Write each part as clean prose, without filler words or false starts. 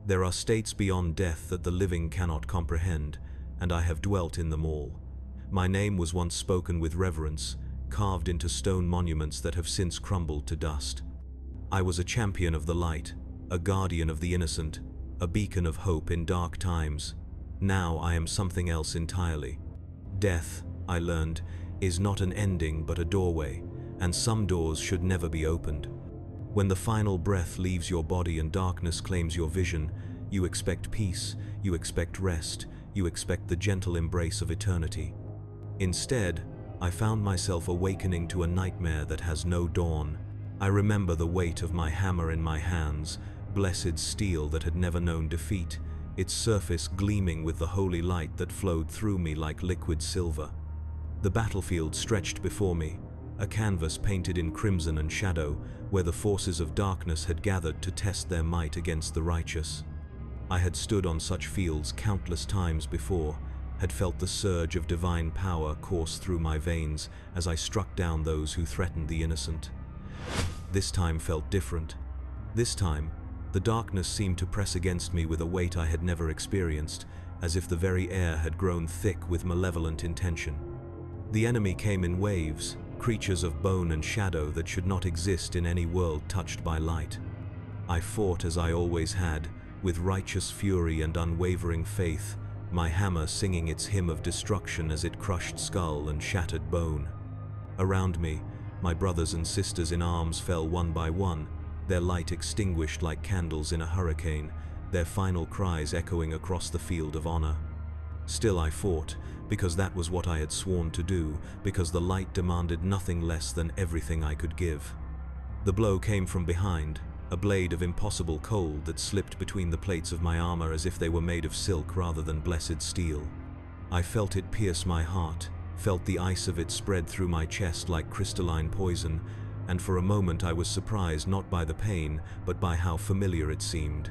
There are states beyond death that the living cannot comprehend, and I have dwelt in them all. My name was once spoken with reverence, carved into stone monuments that have since crumbled to dust. I was a champion of the light, a guardian of the innocent, a beacon of hope in dark times. Now I am something else entirely. Death, I learned, is not an ending but a doorway, and some doors should never be opened. When the final breath leaves your body and darkness claims your vision, you expect peace, you expect rest, you expect the gentle embrace of eternity. Instead, I found myself awakening to a nightmare that has no dawn. I remember the weight of my hammer in my hands, blessed steel that had never known defeat, its surface gleaming with the holy light that flowed through me like liquid silver. The battlefield stretched before me, a canvas painted in crimson and shadow, where the forces of darkness had gathered to test their might against the righteous. I had stood on such fields countless times before, had felt the surge of divine power course through my veins as I struck down those who threatened the innocent. This time felt different. This time, the darkness seemed to press against me with a weight I had never experienced, as if the very air had grown thick with malevolent intention. The enemy came in waves, creatures of bone and shadow that should not exist in any world touched by light. I fought as I always had, with righteous fury and unwavering faith, my hammer singing its hymn of destruction as it crushed skull and shattered bone. Around me, my brothers and sisters in arms fell one by one, their light extinguished like candles in a hurricane, their final cries echoing across the field of honor. Still I fought, because that was what I had sworn to do, because the light demanded nothing less than everything I could give. The blow came from behind, a blade of impossible cold that slipped between the plates of my armor as if they were made of silk rather than blessed steel. I felt it pierce my heart, felt the ice of it spread through my chest like crystalline poison, and for a moment I was surprised not by the pain, but by how familiar it seemed.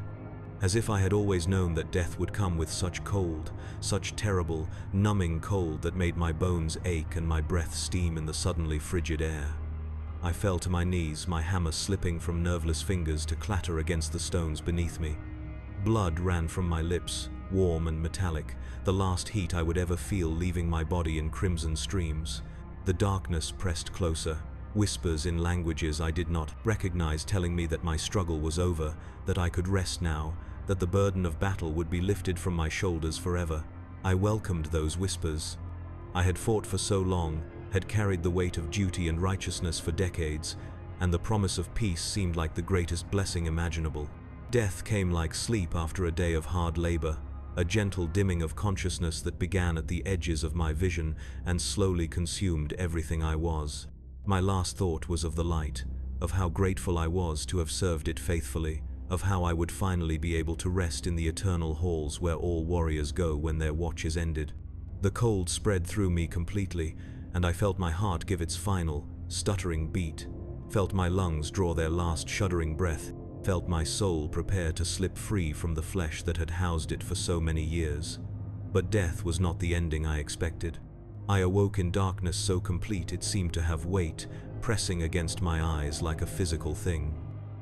As if I had always known that death would come with such cold, such terrible, numbing cold that made my bones ache and my breath steam in the suddenly frigid air. I fell to my knees, my hammer slipping from nerveless fingers to clatter against the stones beneath me. Blood ran from my lips, warm and metallic, the last heat I would ever feel leaving my body in crimson streams. The darkness pressed closer, whispers in languages I did not recognize telling me that my struggle was over, that I could rest now, that the burden of battle would be lifted from my shoulders forever. I welcomed those whispers. I had fought for so long, had carried the weight of duty and righteousness for decades, and the promise of peace seemed like the greatest blessing imaginable. Death came like sleep after a day of hard labor, a gentle dimming of consciousness that began at the edges of my vision and slowly consumed everything I was. My last thought was of the light, of how grateful I was to have served it faithfully, of how I would finally be able to rest in the eternal halls where all warriors go when their watch is ended. The cold spread through me completely, and I felt my heart give its final, stuttering beat, felt my lungs draw their last shuddering breath, felt my soul prepare to slip free from the flesh that had housed it for so many years. But death was not the ending I expected. I awoke in darkness so complete it seemed to have weight, pressing against my eyes like a physical thing.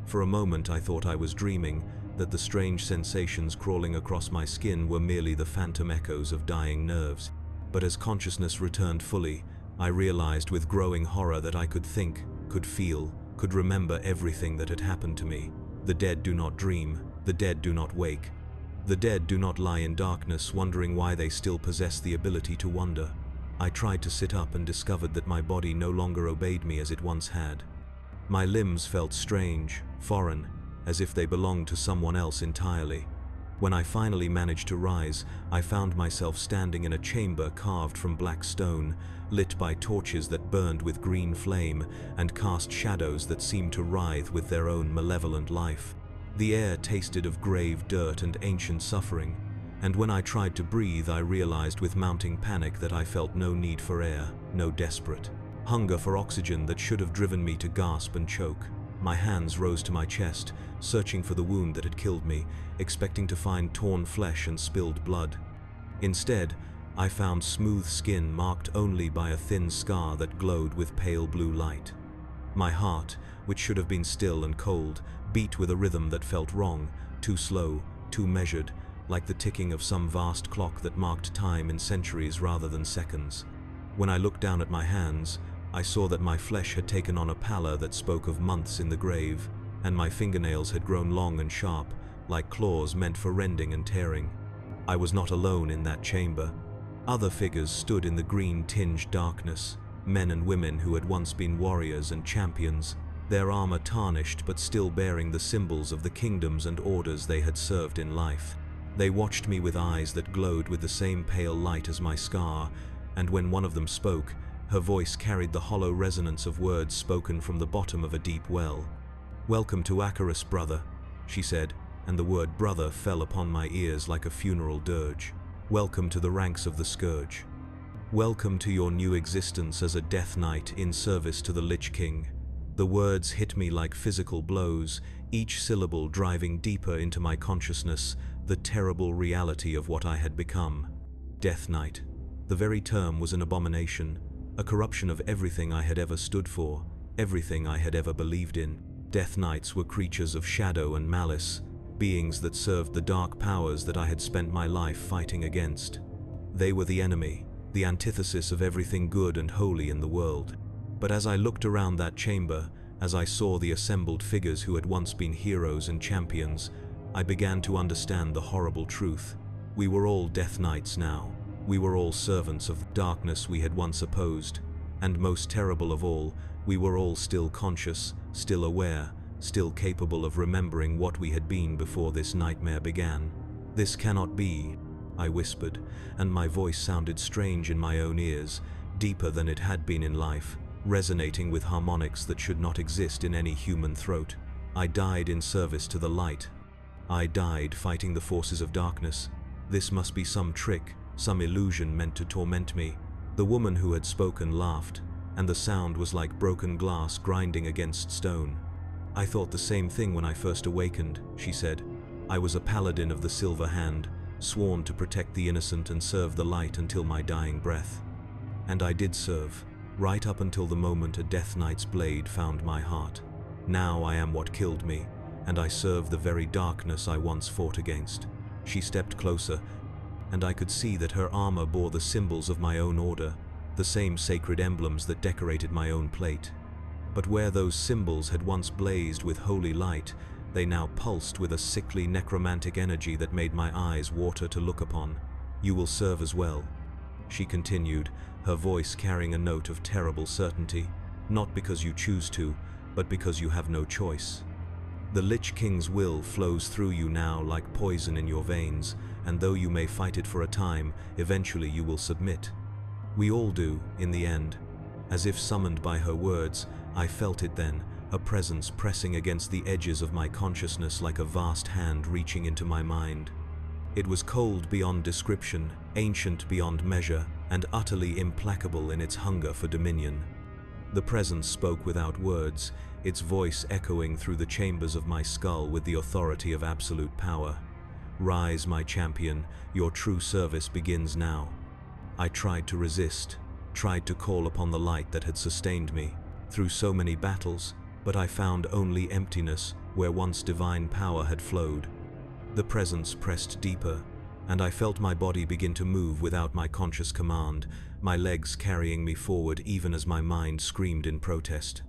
For a moment I thought I was dreaming, that the strange sensations crawling across my skin were merely the phantom echoes of dying nerves. But as consciousness returned fully, I realized with growing horror that I could think, could feel, could remember everything that had happened to me. The dead do not dream, the dead do not wake. The dead do not lie in darkness wondering why they still possess the ability to wonder. I tried to sit up and discovered that my body no longer obeyed me as it once had. My limbs felt strange, foreign, as if they belonged to someone else entirely. When I finally managed to rise, I found myself standing in a chamber carved from black stone, lit by torches that burned with green flame and cast shadows that seemed to writhe with their own malevolent life. The air tasted of grave dirt and ancient suffering, and when I tried to breathe, I realized with mounting panic that I felt no need for air, no desperate hunger for oxygen that should have driven me to gasp and choke. My hands rose to my chest, searching for the wound that had killed me, expecting to find torn flesh and spilled blood. Instead, I found smooth skin marked only by a thin scar that glowed with pale blue light. My heart, which should have been still and cold, beat with a rhythm that felt wrong, too slow, too measured, like the ticking of some vast clock that marked time in centuries rather than seconds. When I looked down at my hands, I saw that my flesh had taken on a pallor that spoke of months in the grave, and my fingernails had grown long and sharp, like claws meant for rending and tearing. I was not alone in that chamber. Other figures stood in the green-tinged darkness, men and women who had once been warriors and champions, their armor tarnished but still bearing the symbols of the kingdoms and orders they had served in life. They watched me with eyes that glowed with the same pale light as my scar, and when one of them spoke, her voice carried the hollow resonance of words spoken from the bottom of a deep well. "Welcome to Acheris, brother," she said, and the word brother fell upon my ears like a funeral dirge. "Welcome to the ranks of the Scourge. Welcome to your new existence as a Death Knight in service to the Lich King." The words hit me like physical blows, each syllable driving deeper into my consciousness the terrible reality of what I had become. Death Knight. The very term was an abomination, a corruption of everything I had ever stood for, everything I had ever believed in. Death Knights were creatures of shadow and malice, beings that served the dark powers that I had spent my life fighting against. They were the enemy, the antithesis of everything good and holy in the world. But as I looked around that chamber, as I saw the assembled figures who had once been heroes and champions, I began to understand the horrible truth. We were all Death Knights now. We were all servants of the darkness we had once opposed. And most terrible of all, we were all still conscious, still aware, still capable of remembering what we had been before this nightmare began. "This cannot be," I whispered, and my voice sounded strange in my own ears, deeper than it had been in life, resonating with harmonics that should not exist in any human throat. I died in service to the light. I died fighting the forces of darkness. This must be some trick, some illusion meant to torment me. The woman who had spoken laughed, and the sound was like broken glass grinding against stone. "I thought the same thing when I first awakened," she said. "I was a paladin of the Silver Hand, sworn to protect the innocent and serve the light until my dying breath. And I did serve, right up until the moment a Death Knight's blade found my heart. Now I am what killed me, and I serve the very darkness I once fought against." She stepped closer, and I could see that her armor bore the symbols of my own order, the same sacred emblems that decorated my own plate. But where those symbols had once blazed with holy light, they now pulsed with a sickly necromantic energy that made my eyes water to look upon. "You will serve as well," she continued, her voice carrying a note of terrible certainty, "not because you choose to, but because you have no choice. The Lich King's will flows through you now like poison in your veins, and though you may fight it for a time, eventually you will submit. We all do, in the end." As if summoned by her words, I felt it then, a presence pressing against the edges of my consciousness like a vast hand reaching into my mind. It was cold beyond description, ancient beyond measure, and utterly implacable in its hunger for dominion. The presence spoke without words, its voice echoing through the chambers of my skull with the authority of absolute power. "Rise, my champion, your true service begins now." I tried to resist, tried to call upon the light that had sustained me through so many battles, but I found only emptiness where once divine power had flowed. The presence pressed deeper, and I felt my body begin to move without my conscious command, my legs carrying me forward even as my mind screamed in protest.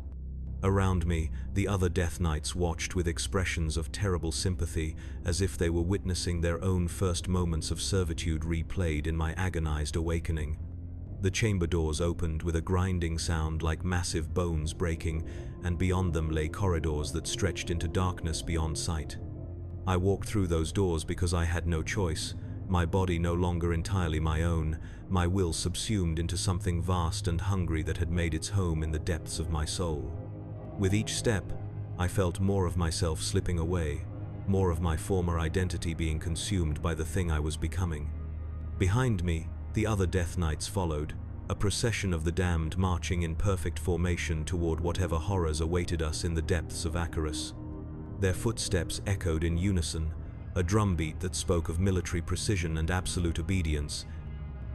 Around me, the other Death Knights watched with expressions of terrible sympathy, as if they were witnessing their own first moments of servitude replayed in my agonized awakening. The chamber doors opened with a grinding sound like massive bones breaking, and beyond them lay corridors that stretched into darkness beyond sight. I walked through those doors because I had no choice, my body no longer entirely my own, my will subsumed into something vast and hungry that had made its home in the depths of my soul. With each step, I felt more of myself slipping away, more of my former identity being consumed by the thing I was becoming. Behind me, the other Death Knights followed, a procession of the damned marching in perfect formation toward whatever horrors awaited us in the depths of Acheris. Their footsteps echoed in unison, a drumbeat that spoke of military precision and absolute obedience,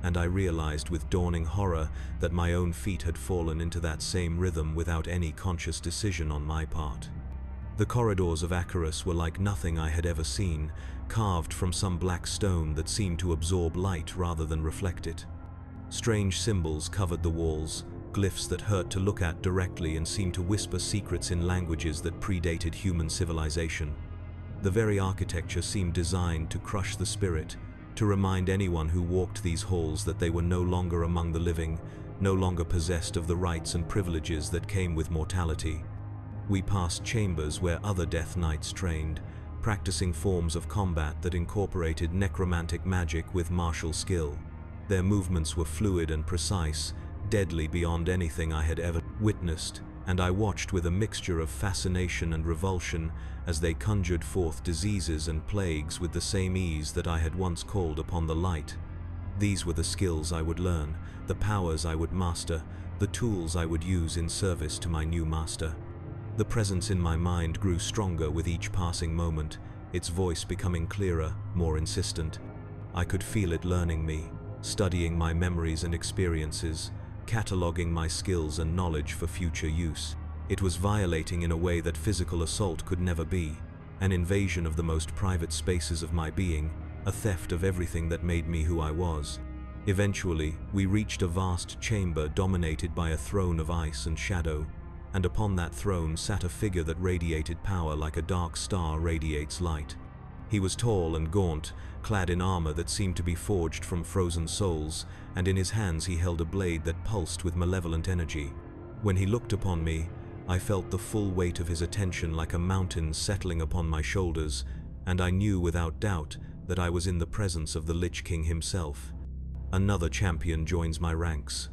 and I realized with dawning horror that my own feet had fallen into that same rhythm without any conscious decision on my part. The corridors of Azeroth were like nothing I had ever seen, carved from some black stone that seemed to absorb light rather than reflect it. Strange symbols covered the walls, glyphs that hurt to look at directly and seemed to whisper secrets in languages that predated human civilization. The very architecture seemed designed to crush the spirit, to remind anyone who walked these halls that they were no longer among the living, no longer possessed of the rights and privileges that came with mortality. We passed chambers where other Death Knights trained, practicing forms of combat that incorporated necromantic magic with martial skill. Their movements were fluid and precise, deadly beyond anything I had ever witnessed, and I watched with a mixture of fascination and revulsion as they conjured forth diseases and plagues with the same ease that I had once called upon the light. These were the skills I would learn, the powers I would master, the tools I would use in service to my new master. The presence in my mind grew stronger with each passing moment, its voice becoming clearer, more insistent. I could feel it learning me, studying my memories and experiences, cataloging my skills and knowledge for future use. It was violating in a way that physical assault could never be, an invasion of the most private spaces of my being, a theft of everything that made me who I was. Eventually, we reached a vast chamber dominated by a throne of ice and shadow, and upon that throne sat a figure that radiated power like a dark star radiates light. He was tall and gaunt, clad in armor that seemed to be forged from frozen souls, and in his hands he held a blade that pulsed with malevolent energy. When he looked upon me, I felt the full weight of his attention like a mountain settling upon my shoulders, and I knew without doubt that I was in the presence of the Lich King himself. "Another champion joins my ranks,"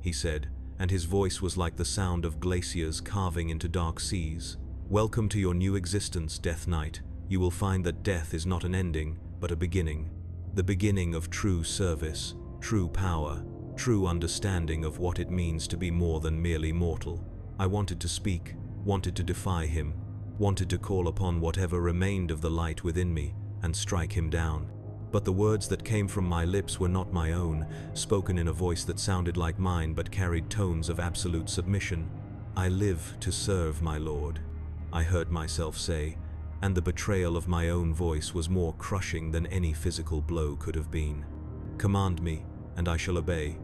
he said, and his voice was like the sound of glaciers carving into dark seas. "Welcome to your new existence, Death Knight. You will find that death is not an ending, but a beginning. The beginning of true service, true power, true understanding of what it means to be more than merely mortal." I wanted to speak, wanted to defy him, wanted to call upon whatever remained of the light within me and strike him down. But the words that came from my lips were not my own, spoken in a voice that sounded like mine but carried tones of absolute submission. "I live to serve, my lord," I heard myself say, and the betrayal of my own voice was more crushing than any physical blow could have been. "Command me, and I shall obey."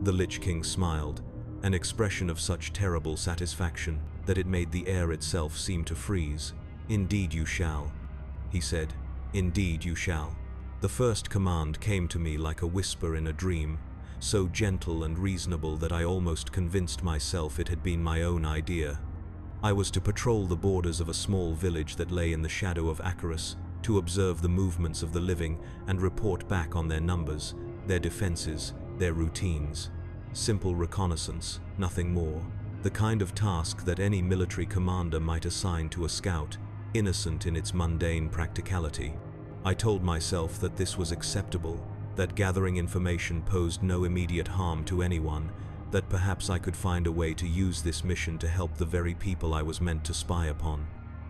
The Lich King smiled, an expression of such terrible satisfaction that it made the air itself seem to freeze. "Indeed you shall," he said. "Indeed you shall." The first command came to me like a whisper in a dream, so gentle and reasonable that I almost convinced myself it had been my own idea. I was to patrol the borders of a small village that lay in the shadow of Azeroth, to observe the movements of the living and report back on their numbers, their defenses, their routines. Simple reconnaissance, nothing more. The kind of task that any military commander might assign to a scout, innocent in its mundane practicality. I told myself that this was acceptable, that gathering information posed no immediate harm to anyone, that perhaps I could find a way to use this mission to help the very people I was meant to spy upon.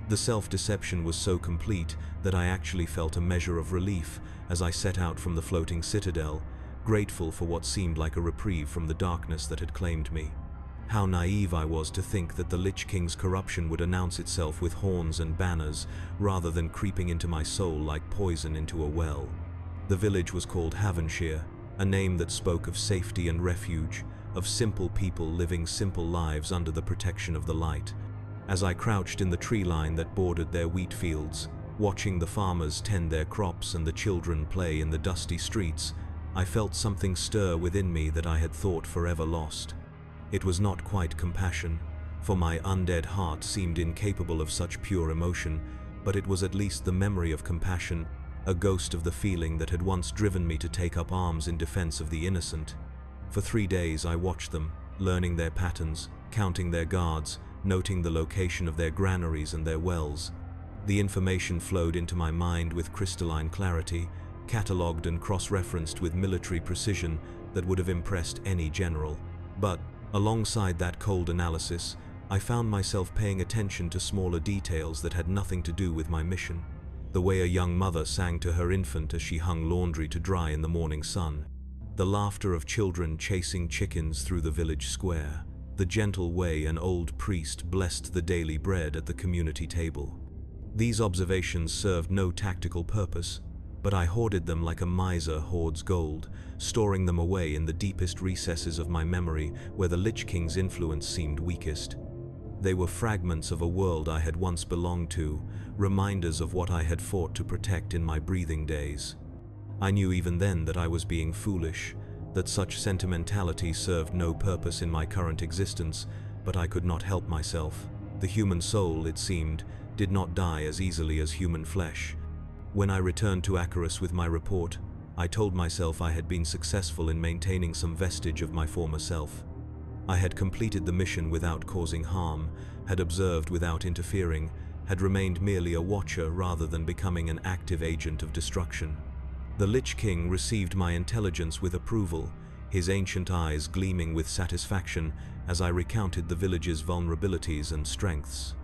The self-deception was so complete that I actually felt a measure of relief as I set out from the floating citadel, grateful for what seemed like a reprieve from the darkness that had claimed me. How naive I was to think that the Lich King's corruption would announce itself with horns and banners, rather than creeping into my soul like poison into a well. The village was called Havenshire, a name that spoke of safety and refuge, of simple people living simple lives under the protection of the light. As I crouched in the tree line that bordered their wheat fields, watching the farmers tend their crops and the children play in the dusty streets, I felt something stir within me that I had thought forever lost. It was not quite compassion, for my undead heart seemed incapable of such pure emotion, but it was at least the memory of compassion, a ghost of the feeling that had once driven me to take up arms in defense of the innocent. For 3 days I watched them, learning their patterns, counting their guards, noting the location of their granaries and their wells. The information flowed into my mind with crystalline clarity, catalogued and cross-referenced with military precision that would have impressed any general. But, alongside that cold analysis, I found myself paying attention to smaller details that had nothing to do with my mission. The way a young mother sang to her infant as she hung laundry to dry in the morning sun. The laughter of children chasing chickens through the village square. the gentle way an old priest blessed the daily bread at the community table. These observations served no tactical purpose, but I hoarded them like a miser hoards gold, storing them away in the deepest recesses of my memory where the Lich King's influence seemed weakest. They were fragments of a world I had once belonged to, reminders of what I had fought to protect in my breathing days. I knew even then that I was being foolish, that such sentimentality served no purpose in my current existence, but I could not help myself. The human soul, it seemed, did not die as easily as human flesh. When I returned to Acheris with my report, I told myself I had been successful in maintaining some vestige of my former self. I had completed the mission without causing harm, had observed without interfering, had remained merely a watcher rather than becoming an active agent of destruction. The Lich King received my intelligence with approval, his ancient eyes gleaming with satisfaction as I recounted the village's vulnerabilities and strengths.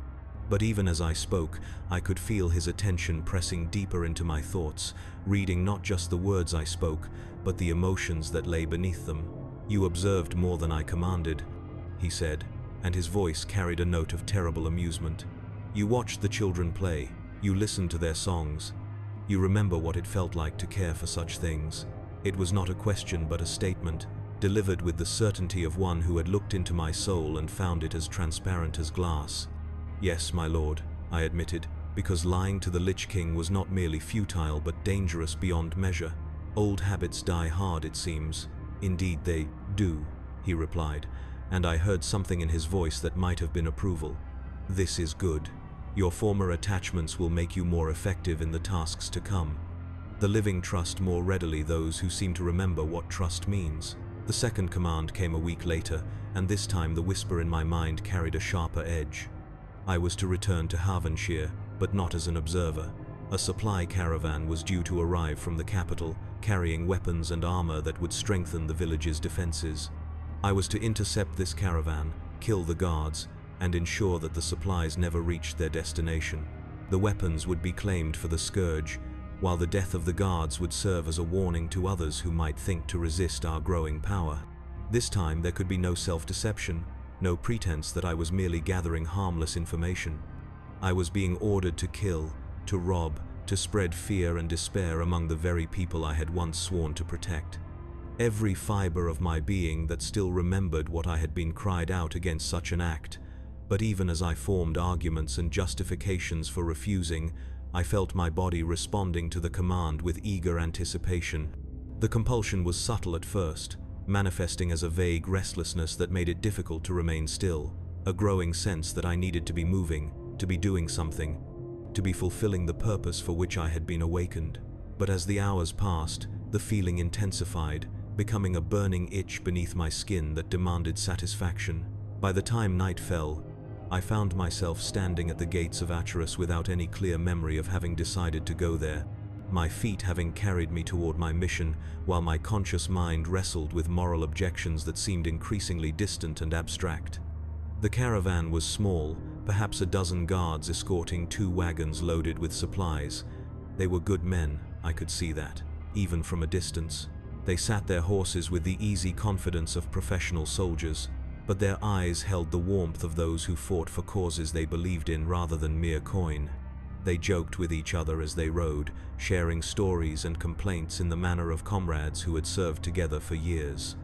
But even as I spoke, I could feel his attention pressing deeper into my thoughts, reading not just the words I spoke, but the emotions that lay beneath them. "You observed more than I commanded," he said, and his voice carried a note of terrible amusement. "You watched the children play, you listened to their songs. You remember what it felt like to care for such things." It was not a question but a statement, delivered with the certainty of one who had looked into my soul and found it as transparent as glass. "Yes, my lord," I admitted, because lying to the Lich King was not merely futile but dangerous beyond measure. "Old habits die hard, it seems." "Indeed they do," he replied, and I heard something in his voice that might have been approval. "This is good. Your former attachments will make you more effective in the tasks to come. The living trust more readily those who seem to remember what trust means." The second command came a week later, and this time the whisper in my mind carried a sharper edge. I was to return to Havenshire, but not as an observer. A supply caravan was due to arrive from the capital, carrying weapons and armor that would strengthen the village's defenses. I was to intercept this caravan, kill the guards, and ensure that the supplies never reached their destination. The weapons would be claimed for the scourge, while the death of the guards would serve as a warning to others who might think to resist our growing power. This time there could be no self-deception, no pretense that I was merely gathering harmless information. I was being ordered to kill, to rob, to spread fear and despair among the very people I had once sworn to protect. Every fiber of my being that still remembered what I had been cried out against such an act, but even as I formed arguments and justifications for refusing, I felt my body responding to the command with eager anticipation. The compulsion was subtle at first, manifesting as a vague restlessness that made it difficult to remain still, a growing sense that I needed to be moving, to be doing something, to be fulfilling the purpose for which I had been awakened. But as the hours passed, the feeling intensified, becoming a burning itch beneath my skin that demanded satisfaction. By the time night fell, I found myself standing at the gates of Acheris without any clear memory of having decided to go there, my feet having carried me toward my mission, while my conscious mind wrestled with moral objections that seemed increasingly distant and abstract. The caravan was small, perhaps a dozen guards escorting 2 wagons loaded with supplies. They were good men, I could see that, even from a distance. They sat their horses with the easy confidence of professional soldiers, but their eyes held the warmth of those who fought for causes they believed in rather than mere coin. They joked with each other as they rode, sharing stories and complaints in the manner of comrades who had served together for years.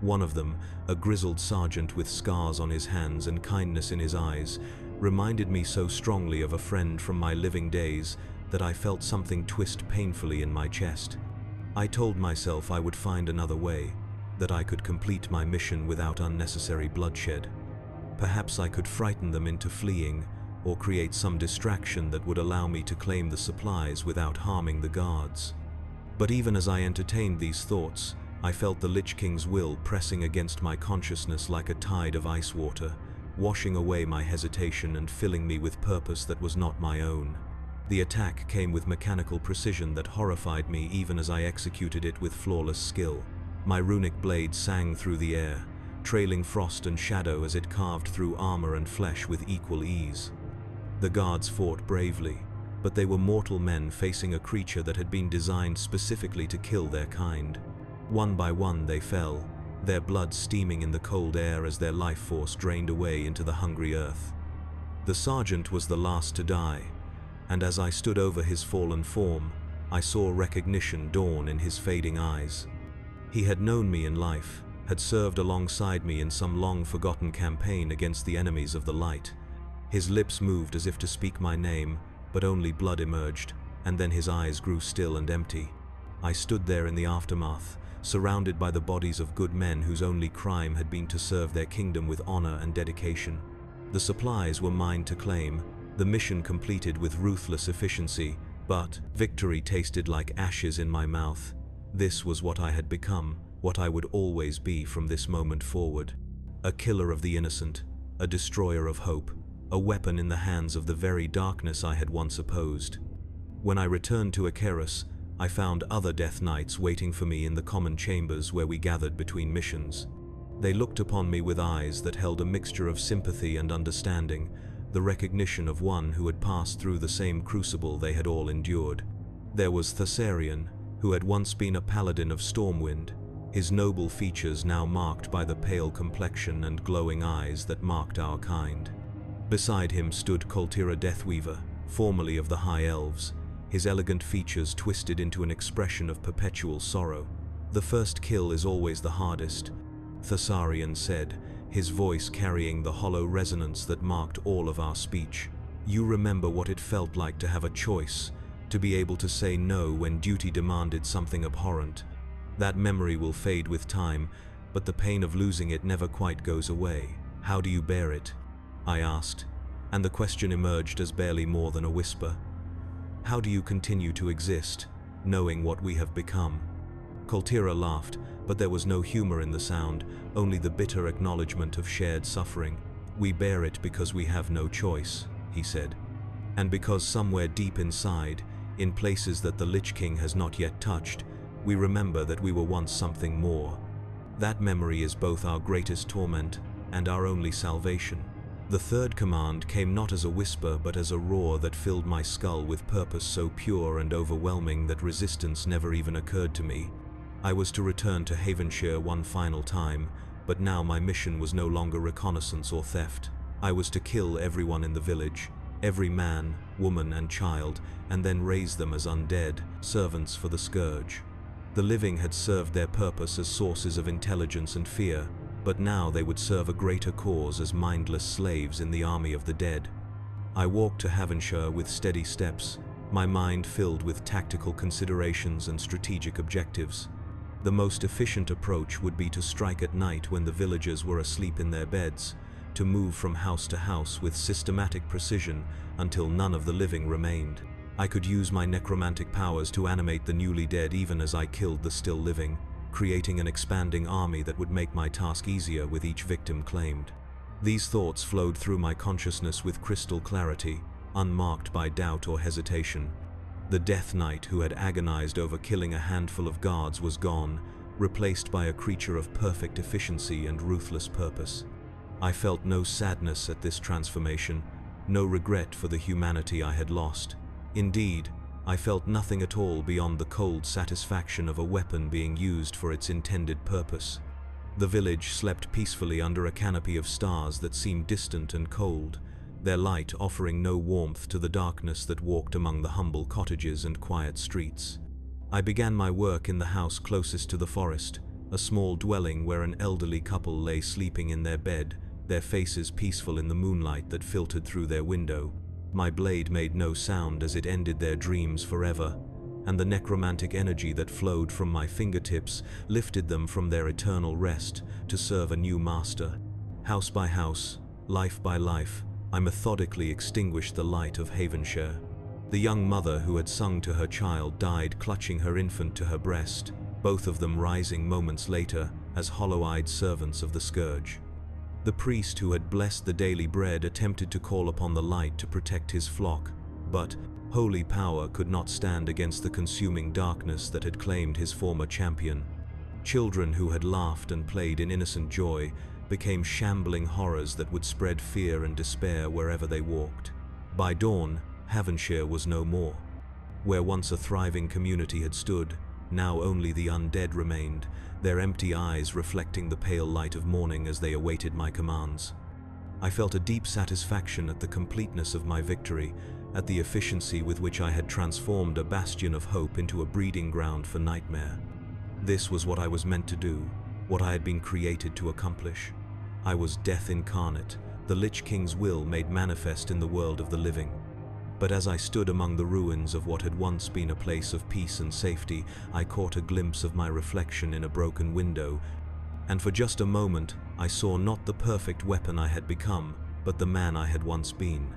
One of them, a grizzled sergeant with scars on his hands and kindness in his eyes, reminded me so strongly of a friend from my living days that I felt something twist painfully in my chest. I told myself I would find another way, that I could complete my mission without unnecessary bloodshed. Perhaps I could frighten them into fleeing, or create some distraction that would allow me to claim the supplies without harming the guards. But even as I entertained these thoughts, I felt the Lich King's will pressing against my consciousness like a tide of ice water, washing away my hesitation and filling me with purpose that was not my own. The attack came with mechanical precision that horrified me even as I executed it with flawless skill. My runic blade sang through the air, trailing frost and shadow as it carved through armor and flesh with equal ease. The guards fought bravely, but they were mortal men facing a creature that had been designed specifically to kill their kind. One by one they fell, their blood steaming in the cold air as their life force drained away into the hungry earth. The sergeant was the last to die, and as I stood over his fallen form, I saw recognition dawn in his fading eyes. He had known me in life, had served alongside me in some long-forgotten campaign against the enemies of the light. His lips moved as if to speak my name, but only blood emerged, and then his eyes grew still and empty. I stood there in the aftermath, surrounded by the bodies of good men whose only crime had been to serve their kingdom with honor and dedication. The supplies were mine to claim, the mission completed with ruthless efficiency, but victory tasted like ashes in my mouth. This was what I had become, what I would always be from this moment forward. A killer of the innocent, a destroyer of hope, a weapon in the hands of the very darkness I had once opposed. When I returned to Akerus, I found other Death Knights waiting for me in the common chambers where we gathered between missions. They looked upon me with eyes that held a mixture of sympathy and understanding, the recognition of one who had passed through the same crucible they had all endured. There was Thessarian, who had once been a paladin of Stormwind, his noble features now marked by the pale complexion and glowing eyes that marked our kind. Beside him stood Koltira Deathweaver, formerly of the High Elves, his elegant features twisted into an expression of perpetual sorrow. "The first kill is always the hardest," Thessarian said, his voice carrying the hollow resonance that marked all of our speech. "You remember what it felt like to have a choice, to be able to say no when duty demanded something abhorrent. That memory will fade with time, but the pain of losing it never quite goes away. How do you bear it?" I asked, and the question emerged as barely more than a whisper. "How do you continue to exist, knowing what we have become?" Koltira laughed, but there was no humor in the sound, only the bitter acknowledgement of shared suffering. "We bear it because we have no choice," he said. "And because somewhere deep inside, in places that the Lich King has not yet touched, we remember that we were once something more. That memory is both our greatest torment and our only salvation." The third command came not as a whisper but as a roar that filled my skull with purpose so pure and overwhelming that resistance never even occurred to me. I was to return to Havenshire one final time, but now my mission was no longer reconnaissance or theft. I was to kill everyone in the village, every man, woman and child, and then raise them as undead, servants for the Scourge. The living had served their purpose as sources of intelligence and fear, but now they would serve a greater cause as mindless slaves in the army of the dead. I walked to Havenshire with steady steps, my mind filled with tactical considerations and strategic objectives. The most efficient approach would be to strike at night when the villagers were asleep in their beds, to move from house to house with systematic precision until none of the living remained. I could use my necromantic powers to animate the newly dead even as I killed the still living, creating an expanding army that would make my task easier with each victim claimed. These thoughts flowed through my consciousness with crystal clarity, unmarked by doubt or hesitation. The Death Knight who had agonized over killing a handful of guards was gone, replaced by a creature of perfect efficiency and ruthless purpose. I felt no sadness at this transformation, no regret for the humanity I had lost. Indeed, I felt nothing at all beyond the cold satisfaction of a weapon being used for its intended purpose. The village slept peacefully under a canopy of stars that seemed distant and cold, their light offering no warmth to the darkness that walked among the humble cottages and quiet streets. I began my work in the house closest to the forest, a small dwelling where an elderly couple lay sleeping in their bed, their faces peaceful in the moonlight that filtered through their window. My blade made no sound as it ended their dreams forever, and the necromantic energy that flowed from my fingertips lifted them from their eternal rest to serve a new master. House by house, life by life, I methodically extinguished the light of Havenshire. The young mother who had sung to her child died clutching her infant to her breast, both of them rising moments later as hollow-eyed servants of the Scourge. The priest who had blessed the daily bread attempted to call upon the light to protect his flock, but holy power could not stand against the consuming darkness that had claimed his former champion. Children who had laughed and played in innocent joy became shambling horrors that would spread fear and despair wherever they walked. By dawn, Havenshire was no more. Where once a thriving community had stood, Now only the undead remained, their empty eyes reflecting the pale light of morning as they awaited my commands. I felt a deep satisfaction at the completeness of my victory, at the efficiency with which I had transformed a bastion of hope into a breeding ground for nightmare. This was what I was meant to do, what I had been created to accomplish. I was death incarnate, the Lich King's will made manifest in the world of the living. But as I stood among the ruins of what had once been a place of peace and safety, I caught a glimpse of my reflection in a broken window, and for just a moment I saw not the perfect weapon I had become, but the man I had once been.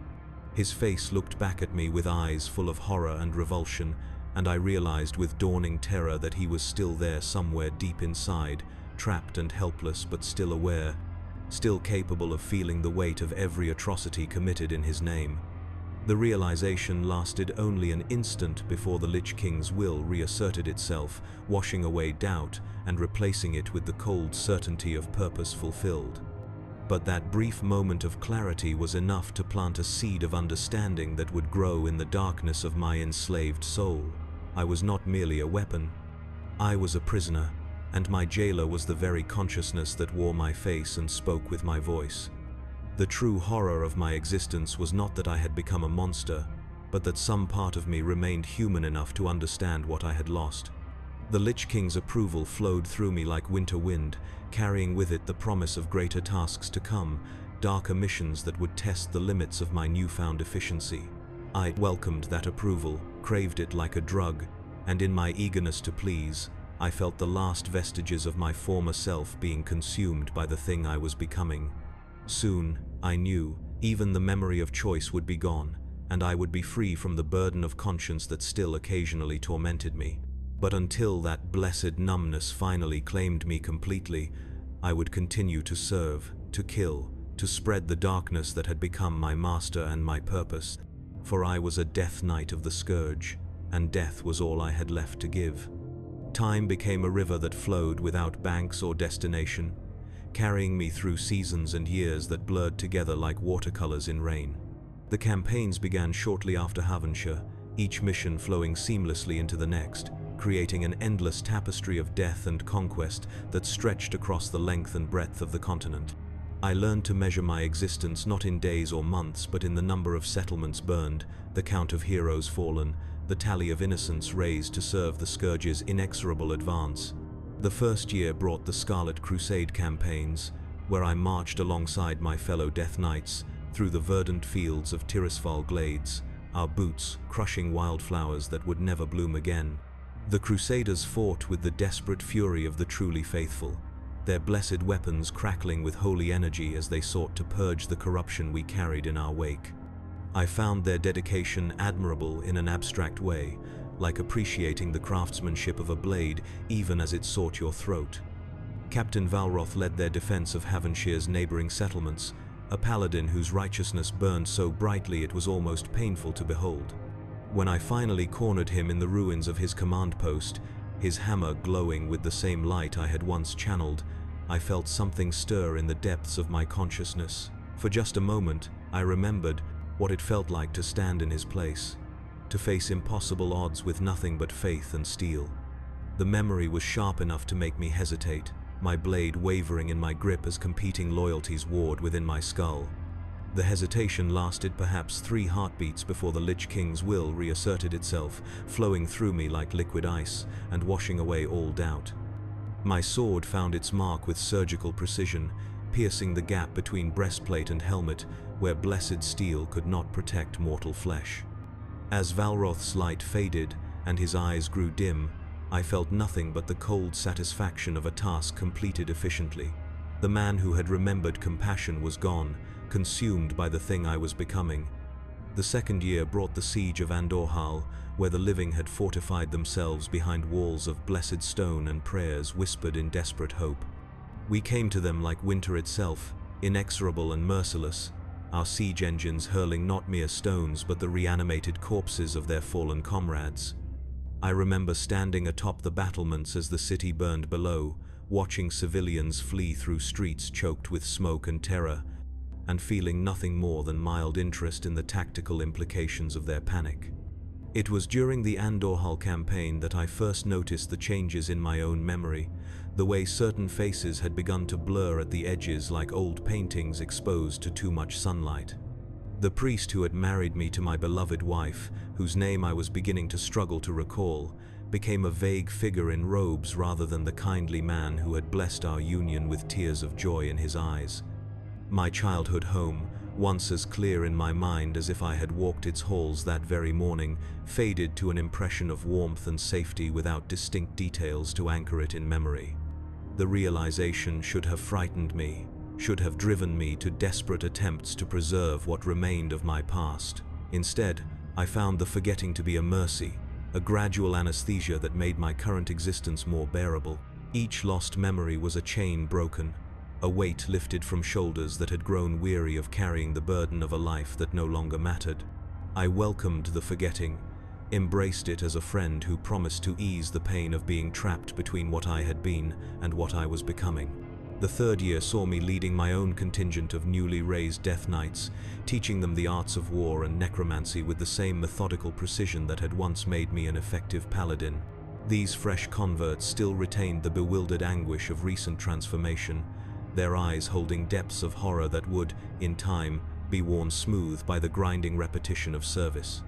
His face looked back at me with eyes full of horror and revulsion, and I realized with dawning terror that he was still there somewhere deep inside, trapped and helpless but still aware, still capable of feeling the weight of every atrocity committed in his name. The realization lasted only an instant before the Lich King's will reasserted itself, washing away doubt and replacing it with the cold certainty of purpose fulfilled. But that brief moment of clarity was enough to plant a seed of understanding that would grow in the darkness of my enslaved soul. I was not merely a weapon. I was a prisoner, and my jailer was the very consciousness that wore my face and spoke with my voice. The true horror of my existence was not that I had become a monster, but that some part of me remained human enough to understand what I had lost. The Lich King's approval flowed through me like winter wind, carrying with it the promise of greater tasks to come, darker missions that would test the limits of my newfound efficiency. I welcomed that approval, craved it like a drug, and in my eagerness to please, I felt the last vestiges of my former self being consumed by the thing I was becoming. Soon, I knew, even the memory of choice would be gone, and I would be free from the burden of conscience that still occasionally tormented me. But until that blessed numbness finally claimed me completely, I would continue to serve, to kill, to spread the darkness that had become my master and my purpose. For I was a death knight of the scourge, and death was all I had left to give. Time became a river that flowed without banks or destination, carrying me through seasons and years that blurred together like watercolors in rain. The campaigns began shortly after Havensshire, each mission flowing seamlessly into the next, creating an endless tapestry of death and conquest that stretched across the length and breadth of the continent. I learned to measure my existence not in days or months, but in the number of settlements burned, the count of heroes fallen, the tally of innocents raised to serve the Scourge's inexorable advance. The first year brought the Scarlet Crusade campaigns, where I marched alongside my fellow Death Knights through the verdant fields of Tirisfal glades, our boots crushing wildflowers that would never bloom again. The Crusaders fought with the desperate fury of the truly faithful, their blessed weapons crackling with holy energy as they sought to purge the corruption we carried in our wake. I found their dedication admirable in an abstract way, like appreciating the craftsmanship of a blade even as it sought your throat. Captain Valroth led their defense of Havenshire's neighboring settlements, a paladin whose righteousness burned so brightly it was almost painful to behold. When I finally cornered him in the ruins of his command post, his hammer glowing with the same light I had once channeled, I felt something stir in the depths of my consciousness. For just a moment, I remembered what it felt like to stand in his place, to face impossible odds with nothing but faith and steel. The memory was sharp enough to make me hesitate, my blade wavering in my grip as competing loyalties warred within my skull. The hesitation lasted perhaps 3 heartbeats before the Lich King's will reasserted itself, flowing through me like liquid ice and washing away all doubt. My sword found its mark with surgical precision, piercing the gap between breastplate and helmet where blessed steel could not protect mortal flesh. As Valroth's light faded and his eyes grew dim, I felt nothing but the cold satisfaction of a task completed efficiently. The man who had remembered compassion was gone, consumed by the thing I was becoming. The second year brought the siege of Andorhal, where the living had fortified themselves behind walls of blessed stone and prayers whispered in desperate hope. We came to them like winter itself, inexorable and merciless, our siege engines hurling not mere stones but the reanimated corpses of their fallen comrades. I remember standing atop the battlements as the city burned below, watching civilians flee through streets choked with smoke and terror, and feeling nothing more than mild interest in the tactical implications of their panic. It was during the Andorhal campaign that I first noticed the changes in my own memory, the way certain faces had begun to blur at the edges like old paintings exposed to too much sunlight. The priest who had married me to my beloved wife, whose name I was beginning to struggle to recall, became a vague figure in robes rather than the kindly man who had blessed our union with tears of joy in his eyes. My childhood home, once as clear in my mind as if I had walked its halls that very morning, faded to an impression of warmth and safety without distinct details to anchor it in memory. The realization should have frightened me, should have driven me to desperate attempts to preserve what remained of my past. Instead, I found the forgetting to be a mercy, a gradual anesthesia that made my current existence more bearable. Each lost memory was a chain broken, a weight lifted from shoulders that had grown weary of carrying the burden of a life that no longer mattered. I welcomed the forgetting, embraced it as a friend who promised to ease the pain of being trapped between what I had been and what I was becoming. The third year saw me leading my own contingent of newly raised Death Knights, teaching them the arts of war and necromancy with the same methodical precision that had once made me an effective paladin. These fresh converts still retained the bewildered anguish of recent transformation, their eyes holding depths of horror that would, in time, be worn smooth by the grinding repetition of service.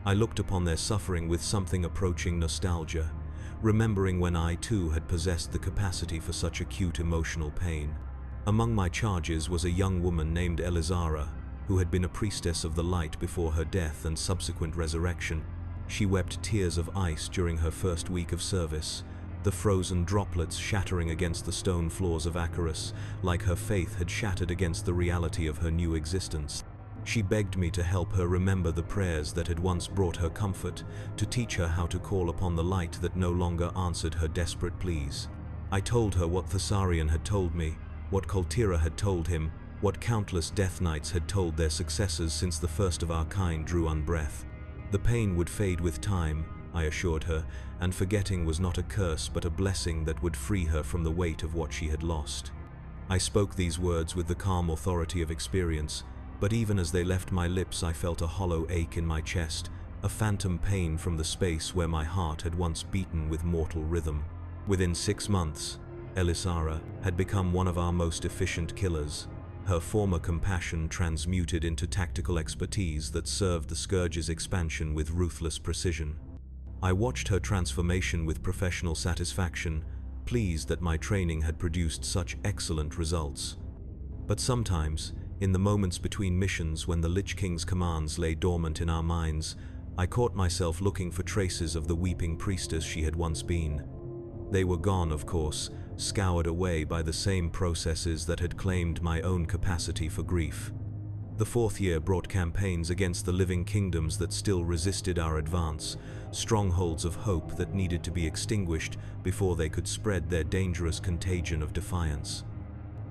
I looked upon their suffering with something approaching nostalgia, remembering when I too had possessed the capacity for such acute emotional pain. Among my charges was a young woman named Elizara, who had been a priestess of the light before her death and subsequent resurrection. She wept tears of ice during her first week of service, the frozen droplets shattering against the stone floors of Acheris, like her faith had shattered against the reality of her new existence. She begged me to help her remember the prayers that had once brought her comfort, to teach her how to call upon the light that no longer answered her desperate pleas. I told her what Thessarian had told me, what Koltira had told him, what countless Death Knights had told their successors since the first of our kind drew unbreath. The pain would fade with time, I assured her, and forgetting was not a curse but a blessing that would free her from the weight of what she had lost. I spoke these words with the calm authority of experience, but even as they left my lips I felt a hollow ache in my chest, a phantom pain from the space where my heart had once beaten with mortal rhythm. Within 6 months, Elizara had become one of our most efficient killers, her former compassion transmuted into tactical expertise that served the Scourge's expansion with ruthless precision. I watched her transformation with professional satisfaction, pleased that my training had produced such excellent results. But sometimes, in the moments between missions when the Lich King's commands lay dormant in our minds, I caught myself looking for traces of the weeping priestess she had once been. They were gone, of course, scoured away by the same processes that had claimed my own capacity for grief. The fourth year brought campaigns against the living kingdoms that still resisted our advance, strongholds of hope that needed to be extinguished before they could spread their dangerous contagion of defiance.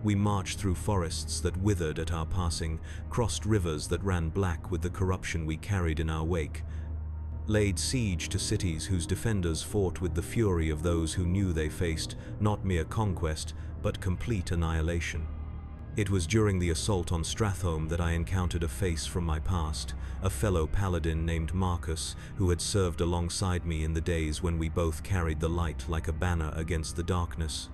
We marched through forests that withered at our passing, crossed rivers that ran black with the corruption we carried in our wake, laid siege to cities whose defenders fought with the fury of those who knew they faced not mere conquest, but complete annihilation. It was during the assault on Stratholme that I encountered a face from my past, a fellow paladin named Marcus, who had served alongside me in the days when we both carried the light like a banner against the darkness.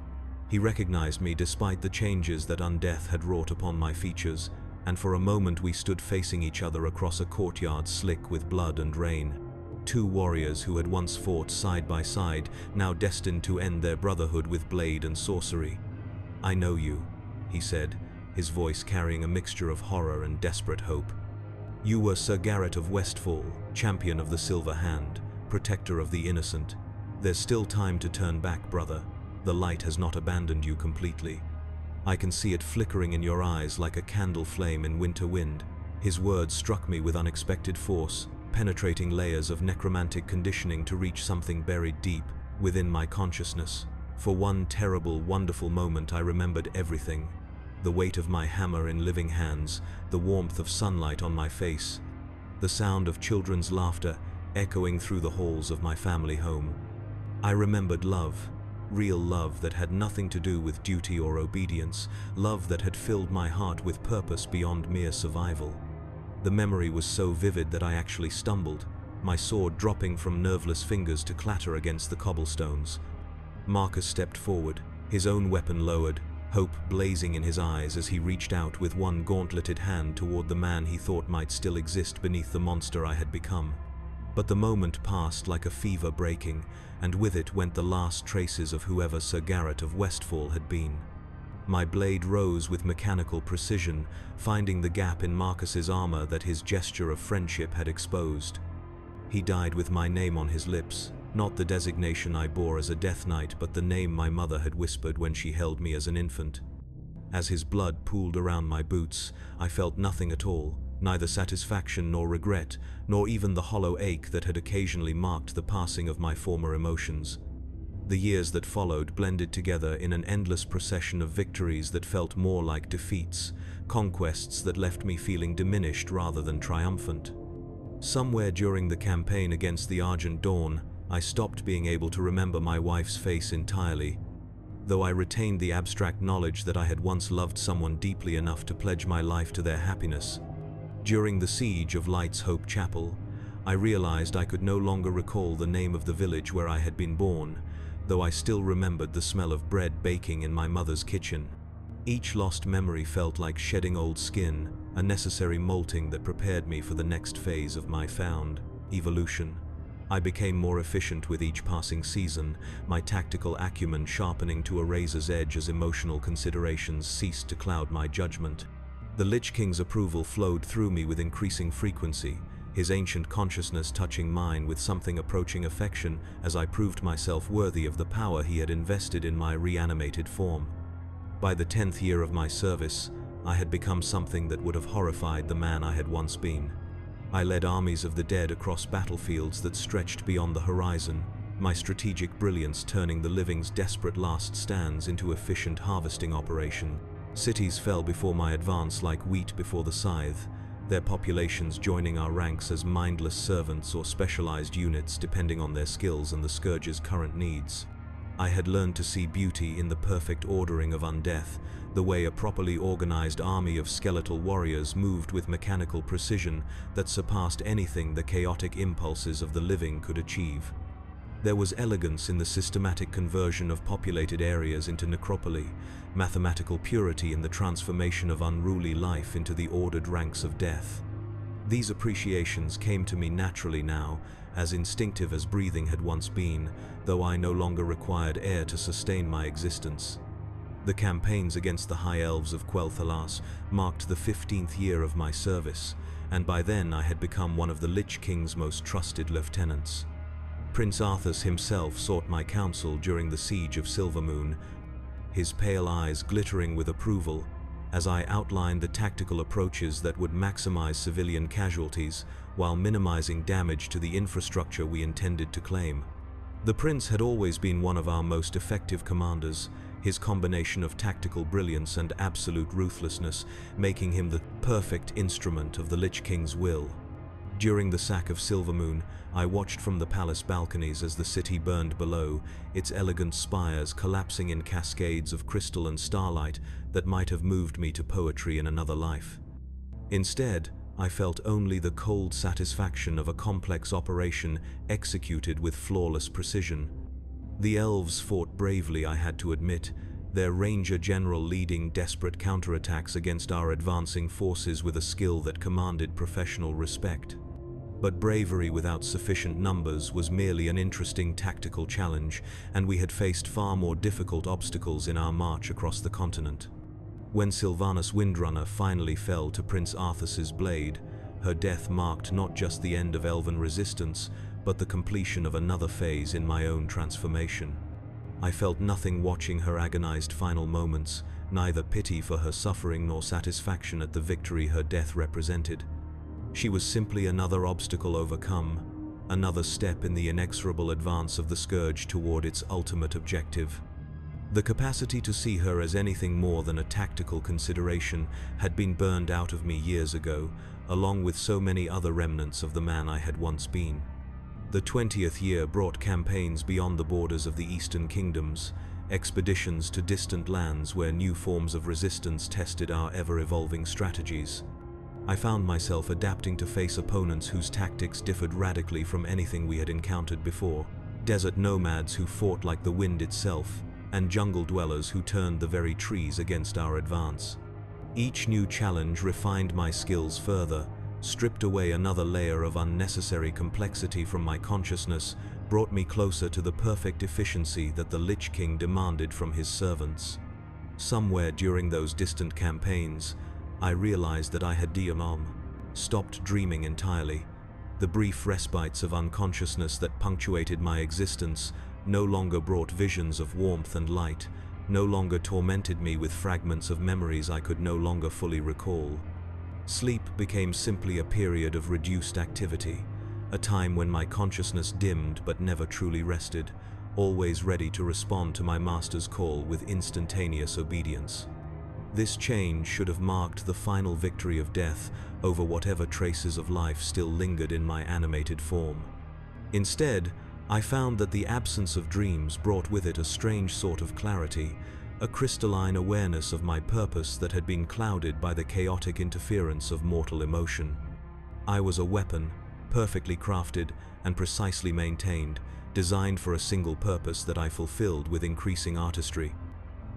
He recognized me despite the changes that undeath had wrought upon my features, and for a moment we stood facing each other across a courtyard slick with blood and rain. Two warriors who had once fought side by side, now destined to end their brotherhood with blade and sorcery. "I know you," he said, his voice carrying a mixture of horror and desperate hope. "You were Sir Garrett of Westfall, champion of the Silver Hand, protector of the innocent. There's still time to turn back, brother. The light has not abandoned you completely. I can see it flickering in your eyes like a candle flame in winter wind." His words struck me with unexpected force, penetrating layers of necromantic conditioning to reach something buried deep within my consciousness. For one terrible, wonderful moment I remembered everything. The weight of my hammer in living hands, the warmth of sunlight on my face, the sound of children's laughter echoing through the halls of my family home. I remembered love. Real love that had nothing to do with duty or obedience, love that had filled my heart with purpose beyond mere survival. The memory was so vivid that I actually stumbled, my sword dropping from nerveless fingers to clatter against the cobblestones. Marcus stepped forward, his own weapon lowered, hope blazing in his eyes as he reached out with one gauntleted hand toward the man he thought might still exist beneath the monster I had become. But the moment passed like a fever breaking, and with it went the last traces of whoever Sir Garrett of Westfall had been. My blade rose with mechanical precision, finding the gap in Marcus's armor that his gesture of friendship had exposed. He died with my name on his lips, not the designation I bore as a Death Knight, but the name my mother had whispered when she held me as an infant. As his blood pooled around my boots, I felt nothing at all, neither satisfaction nor regret, nor even the hollow ache that had occasionally marked the passing of my former emotions. The years that followed blended together in an endless procession of victories that felt more like defeats, conquests that left me feeling diminished rather than triumphant. Somewhere during the campaign against the Argent Dawn, I stopped being able to remember my wife's face entirely, though I retained the abstract knowledge that I had once loved someone deeply enough to pledge my life to their happiness. During the siege of Light's Hope Chapel, I realized I could no longer recall the name of the village where I had been born, though I still remembered the smell of bread baking in my mother's kitchen. Each lost memory felt like shedding old skin, a necessary molting that prepared me for the next phase of my found evolution. I became more efficient with each passing season, my tactical acumen sharpening to a razor's edge as emotional considerations ceased to cloud my judgment. The Lich King's approval flowed through me with increasing frequency, his ancient consciousness touching mine with something approaching affection as I proved myself worthy of the power he had invested in my reanimated form. By the 10th year of my service, I had become something that would have horrified the man I had once been. I led armies of the dead across battlefields that stretched beyond the horizon, my strategic brilliance turning the living's desperate last stands into efficient harvesting operation. Cities fell before my advance like wheat before the scythe, their populations joining our ranks as mindless servants or specialized units depending on their skills and the Scourge's current needs. I had learned to see beauty in the perfect ordering of undeath, the way a properly organized army of skeletal warriors moved with mechanical precision that surpassed anything the chaotic impulses of the living could achieve. There was elegance in the systematic conversion of populated areas into necropoli, mathematical purity in the transformation of unruly life into the ordered ranks of death. These appreciations came to me naturally now, as instinctive as breathing had once been, though I no longer required air to sustain my existence. The campaigns against the High Elves of Quel'Thalas marked the 15th year of my service, and by then I had become one of the Lich King's most trusted lieutenants. Prince Arthas himself sought my counsel during the siege of Silvermoon, his pale eyes glittering with approval, as I outlined the tactical approaches that would maximize civilian casualties while minimizing damage to the infrastructure we intended to claim. The Prince had always been one of our most effective commanders, his combination of tactical brilliance and absolute ruthlessness making him the perfect instrument of the Lich King's will. During the sack of Silvermoon, I watched from the palace balconies as the city burned below, its elegant spires collapsing in cascades of crystal and starlight that might have moved me to poetry in another life. Instead, I felt only the cold satisfaction of a complex operation executed with flawless precision. The elves fought bravely, I had to admit, their ranger general leading desperate counterattacks against our advancing forces with a skill that commanded professional respect. But bravery without sufficient numbers was merely an interesting tactical challenge, and we had faced far more difficult obstacles in our march across the continent. When Sylvanas Windrunner finally fell to Prince Arthas's blade, her death marked not just the end of elven resistance, but the completion of another phase in my own transformation. I felt nothing watching her agonized final moments, neither pity for her suffering nor satisfaction at the victory her death represented. She was simply another obstacle overcome, another step in the inexorable advance of the Scourge toward its ultimate objective. The capacity to see her as anything more than a tactical consideration had been burned out of me years ago, along with so many other remnants of the man I had once been. The 20th year brought campaigns beyond the borders of the Eastern Kingdoms, expeditions to distant lands where new forms of resistance tested our ever-evolving strategies. I found myself adapting to face opponents whose tactics differed radically from anything we had encountered before. Desert nomads who fought like the wind itself, and jungle dwellers who turned the very trees against our advance. Each new challenge refined my skills further, stripped away another layer of unnecessary complexity from my consciousness, brought me closer to the perfect efficiency that the Lich King demanded from his servants. Somewhere during those distant campaigns, I realized that I had stopped dreaming entirely. The brief respites of unconsciousness that punctuated my existence no longer brought visions of warmth and light, no longer tormented me with fragments of memories I could no longer fully recall. Sleep became simply a period of reduced activity, a time when my consciousness dimmed but never truly rested, always ready to respond to my master's call with instantaneous obedience. This change should have marked the final victory of death over whatever traces of life still lingered in my animated form. Instead, I found that the absence of dreams brought with it a strange sort of clarity, a crystalline awareness of my purpose that had been clouded by the chaotic interference of mortal emotion. I was a weapon, perfectly crafted and precisely maintained, designed for a single purpose that I fulfilled with increasing artistry.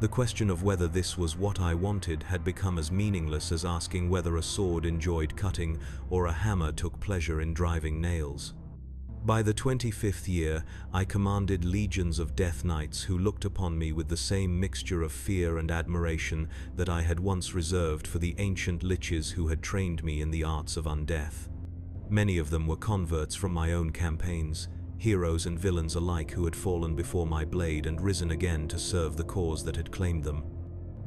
The question of whether this was what I wanted had become as meaningless as asking whether a sword enjoyed cutting or a hammer took pleasure in driving nails. By the 25th year, I commanded legions of Death Knights who looked upon me with the same mixture of fear and admiration that I had once reserved for the ancient liches who had trained me in the arts of undeath. Many of them were converts from my own campaigns, heroes and villains alike who had fallen before my blade and risen again to serve the cause that had claimed them.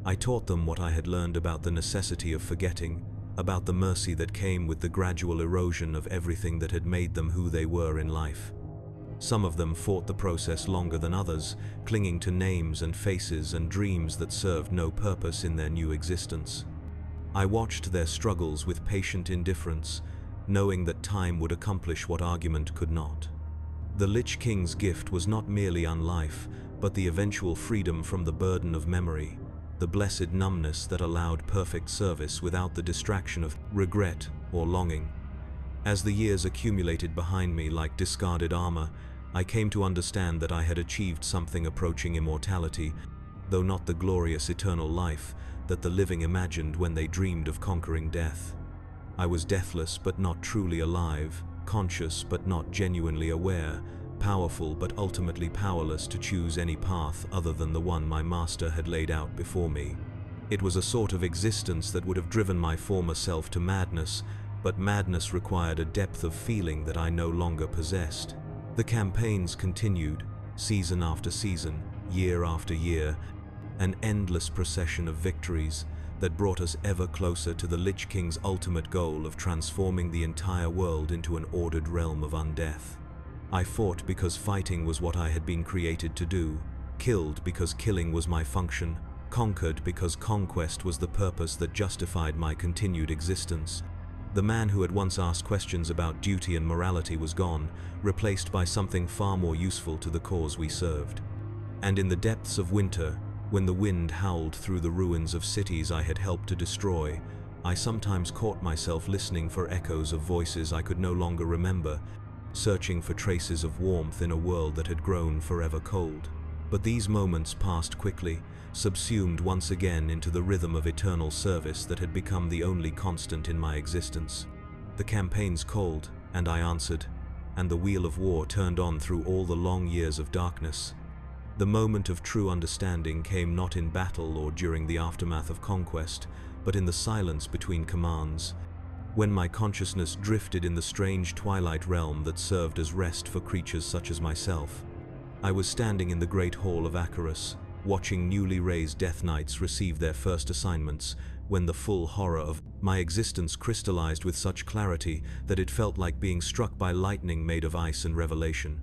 I taught them what I had learned about the necessity of forgetting, about the mercy that came with the gradual erosion of everything that had made them who they were in life. Some of them fought the process longer than others, clinging to names and faces and dreams that served no purpose in their new existence. I watched their struggles with patient indifference, knowing that time would accomplish what argument could not. The Lich King's gift was not merely unlife, but the eventual freedom from the burden of memory, the blessed numbness that allowed perfect service without the distraction of regret or longing. As the years accumulated behind me like discarded armor, I came to understand that I had achieved something approaching immortality, though not the glorious eternal life that the living imagined when they dreamed of conquering death. I was deathless but not truly alive, conscious but not genuinely aware, powerful but ultimately powerless to choose any path other than the one my master had laid out before me. It was a sort of existence that would have driven my former self to madness, but madness required a depth of feeling that I no longer possessed. The campaigns continued, season after season, year after year, an endless procession of victories that brought us ever closer to the Lich King's ultimate goal of transforming the entire world into an ordered realm of undeath. I fought because fighting was what I had been created to do, killed because killing was my function, conquered because conquest was the purpose that justified my continued existence. The man who had once asked questions about duty and morality was gone, replaced by something far more useful to the cause we served. And in the depths of winter, when the wind howled through the ruins of cities I had helped to destroy, I sometimes caught myself listening for echoes of voices I could no longer remember, searching for traces of warmth in a world that had grown forever cold. But these moments passed quickly, subsumed once again into the rhythm of eternal service that had become the only constant in my existence. The campaigns called, and I answered, and the wheel of war turned on through all the long years of darkness. The moment of true understanding came not in battle or during the aftermath of conquest, but in the silence between commands, when my consciousness drifted in the strange twilight realm that served as rest for creatures such as myself. I was standing in the great hall of Acheris, watching newly raised Death Knights receive their first assignments, when the full horror of my existence crystallized with such clarity that it felt like being struck by lightning made of ice and revelation.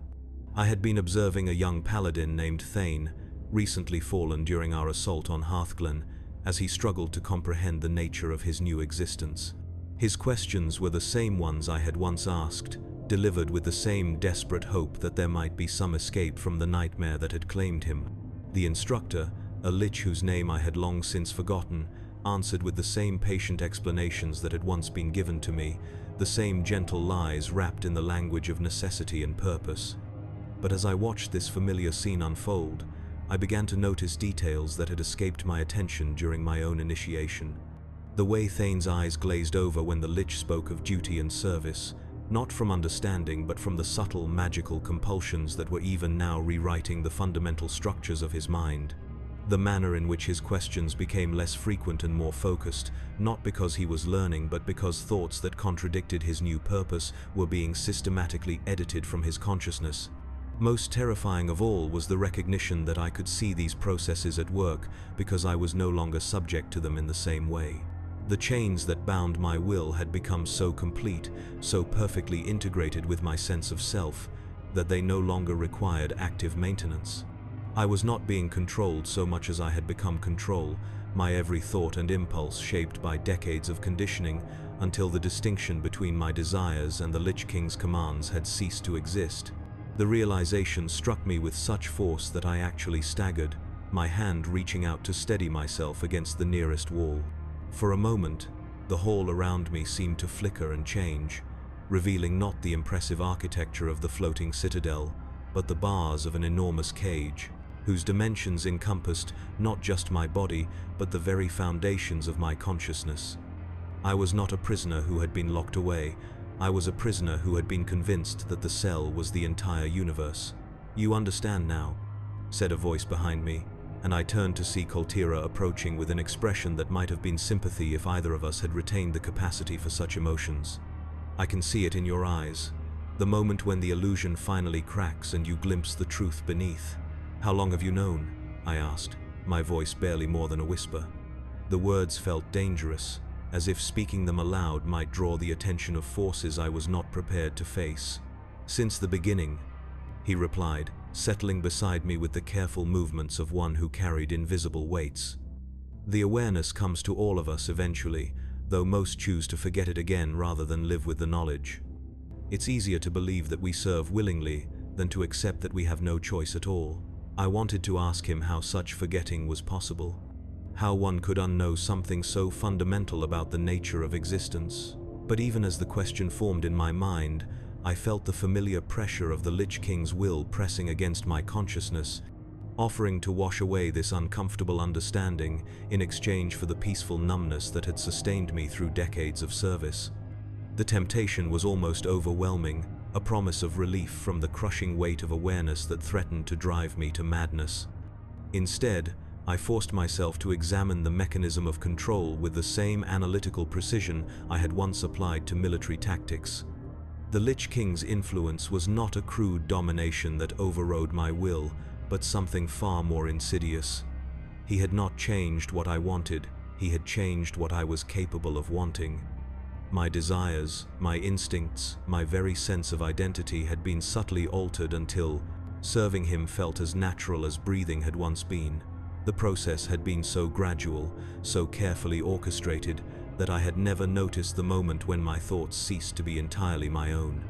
I had been observing a young paladin named Thane, recently fallen during our assault on Hearthglen, as he struggled to comprehend the nature of his new existence. His questions were the same ones I had once asked, delivered with the same desperate hope that there might be some escape from the nightmare that had claimed him. The instructor, a lich whose name I had long since forgotten, answered with the same patient explanations that had once been given to me, the same gentle lies wrapped in the language of necessity and purpose. But as I watched this familiar scene unfold, I began to notice details that had escaped my attention during my own initiation. The way Thane's eyes glazed over when the Lich spoke of duty and service, not from understanding but from the subtle magical compulsions that were even now rewriting the fundamental structures of his mind. The manner in which his questions became less frequent and more focused, not because he was learning but because thoughts that contradicted his new purpose were being systematically edited from his consciousness. Most terrifying of all was the recognition that I could see these processes at work because I was no longer subject to them in the same way. The chains that bound my will had become so complete, so perfectly integrated with my sense of self, that they no longer required active maintenance. I was not being controlled so much as I had become control, my every thought and impulse shaped by decades of conditioning, until the distinction between my desires and the Lich King's commands had ceased to exist. The realization struck me with such force that I actually staggered, my hand reaching out to steady myself against the nearest wall. For a moment, the hall around me seemed to flicker and change, revealing not the impressive architecture of the floating citadel, but the bars of an enormous cage, whose dimensions encompassed not just my body, but the very foundations of my consciousness. I was not a prisoner who had been locked away. I was a prisoner who had been convinced that the cell was the entire universe. "You understand now," said a voice behind me, and I turned to see Koltira approaching with an expression that might have been sympathy if either of us had retained the capacity for such emotions. "I can see it in your eyes, the moment when the illusion finally cracks and you glimpse the truth beneath." "How long have you known?" I asked, my voice barely more than a whisper. The words felt dangerous, as if speaking them aloud might draw the attention of forces I was not prepared to face. "Since the beginning," he replied, settling beside me with the careful movements of one who carried invisible weights. "The awareness comes to all of us eventually, though most choose to forget it again rather than live with the knowledge. It's easier to believe that we serve willingly than to accept that we have no choice at all." I wanted to ask him how such forgetting was possible, how one could unknow something so fundamental about the nature of existence. But even as the question formed in my mind, I felt the familiar pressure of the Lich King's will pressing against my consciousness, offering to wash away this uncomfortable understanding in exchange for the peaceful numbness that had sustained me through decades of service. The temptation was almost overwhelming, a promise of relief from the crushing weight of awareness that threatened to drive me to madness. Instead, I forced myself to examine the mechanism of control with the same analytical precision I had once applied to military tactics. The Lich King's influence was not a crude domination that overrode my will, but something far more insidious. He had not changed what I wanted, he had changed what I was capable of wanting. My desires, my instincts, my very sense of identity had been subtly altered until serving him felt as natural as breathing had once been. The process had been so gradual, so carefully orchestrated, that I had never noticed the moment when my thoughts ceased to be entirely my own.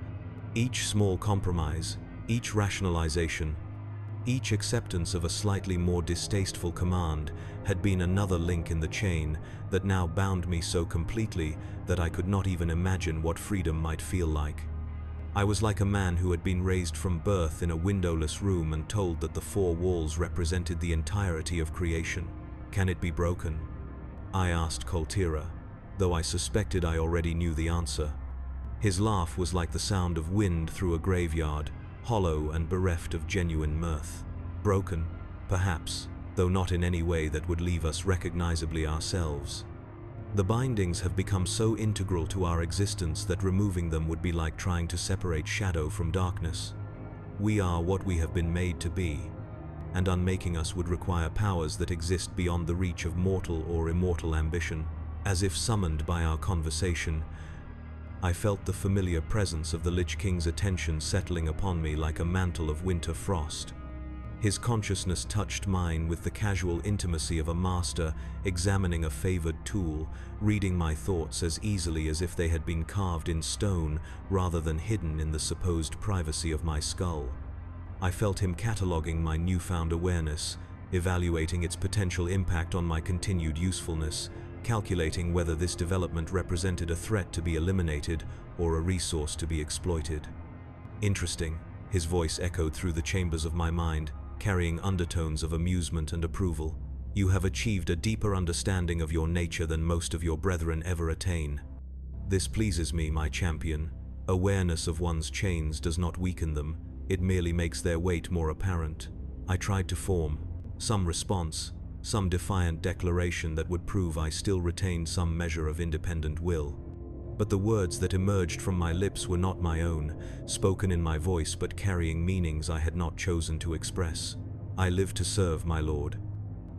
Each small compromise, each rationalization, each acceptance of a slightly more distasteful command had been another link in the chain that now bound me so completely that I could not even imagine what freedom might feel like. I was like a man who had been raised from birth in a windowless room and told that the four walls represented the entirety of creation. "Can it be broken?" I asked Koltira, though I suspected I already knew the answer. His laugh was like the sound of wind through a graveyard, hollow and bereft of genuine mirth. "Broken, perhaps, though not in any way that would leave us recognizably ourselves. The bindings have become so integral to our existence that removing them would be like trying to separate shadow from darkness. We are what we have been made to be, and unmaking us would require powers that exist beyond the reach of mortal or immortal ambition." As if summoned by our conversation, I felt the familiar presence of the Lich King's attention settling upon me like a mantle of winter frost. His consciousness touched mine with the casual intimacy of a master examining a favored tool, reading my thoughts as easily as if they had been carved in stone rather than hidden in the supposed privacy of my skull. I felt him cataloging my newfound awareness, evaluating its potential impact on my continued usefulness, calculating whether this development represented a threat to be eliminated or a resource to be exploited. Interesting, his voice echoed through the chambers of my mind, carrying undertones of amusement and approval. You have achieved a deeper understanding of your nature than most of your brethren ever attain. This pleases me, my champion. Awareness of one's chains does not weaken them, it merely makes their weight more apparent. I tried to form some response, some defiant declaration that would prove I still retained some measure of independent will. But the words that emerged from my lips were not my own, spoken in my voice but carrying meanings I had not chosen to express. I live to serve, my lord.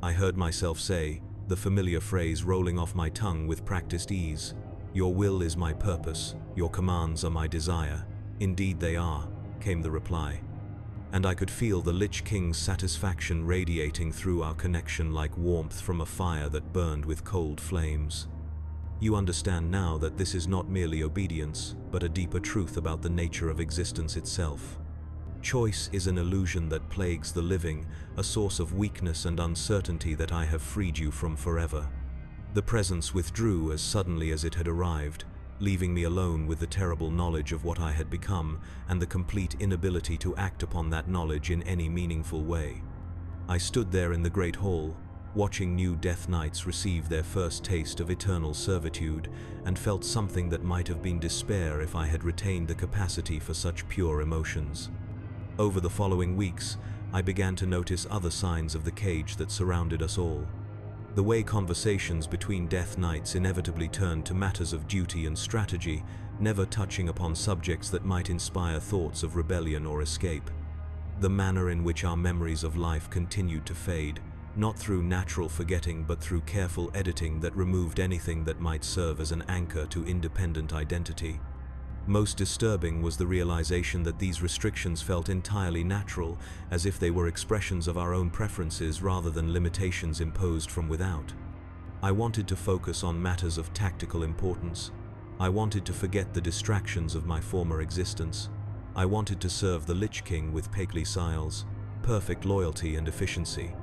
I heard myself say, the familiar phrase rolling off my tongue with practiced ease. Your will is my purpose, your commands are my desire. Indeed they are, came the reply. And I could feel the Lich King's satisfaction radiating through our connection like warmth from a fire that burned with cold flames. You understand now that this is not merely obedience, but a deeper truth about the nature of existence itself. Choice is an illusion that plagues the living, a source of weakness and uncertainty that I have freed you from forever. The presence withdrew as suddenly as it had arrived, leaving me alone with the terrible knowledge of what I had become and the complete inability to act upon that knowledge in any meaningful way. I stood there in the great hall, watching new Death Knights receive their first taste of eternal servitude, and felt something that might have been despair if I had retained the capacity for such pure emotions. Over the following weeks, I began to notice other signs of the cage that surrounded us all. The way conversations between Death Knights inevitably turned to matters of duty and strategy, never touching upon subjects that might inspire thoughts of rebellion or escape. The manner in which our memories of life continued to fade, not through natural forgetting but through careful editing that removed anything that might serve as an anchor to independent identity. Most disturbing was the realization that these restrictions felt entirely natural, as if they were expressions of our own preferences rather than limitations imposed from without. I wanted to focus on matters of tactical importance. I wanted to forget the distractions of my former existence. I wanted to serve the Lich King with Paisley Siles, perfect loyalty and efficiency.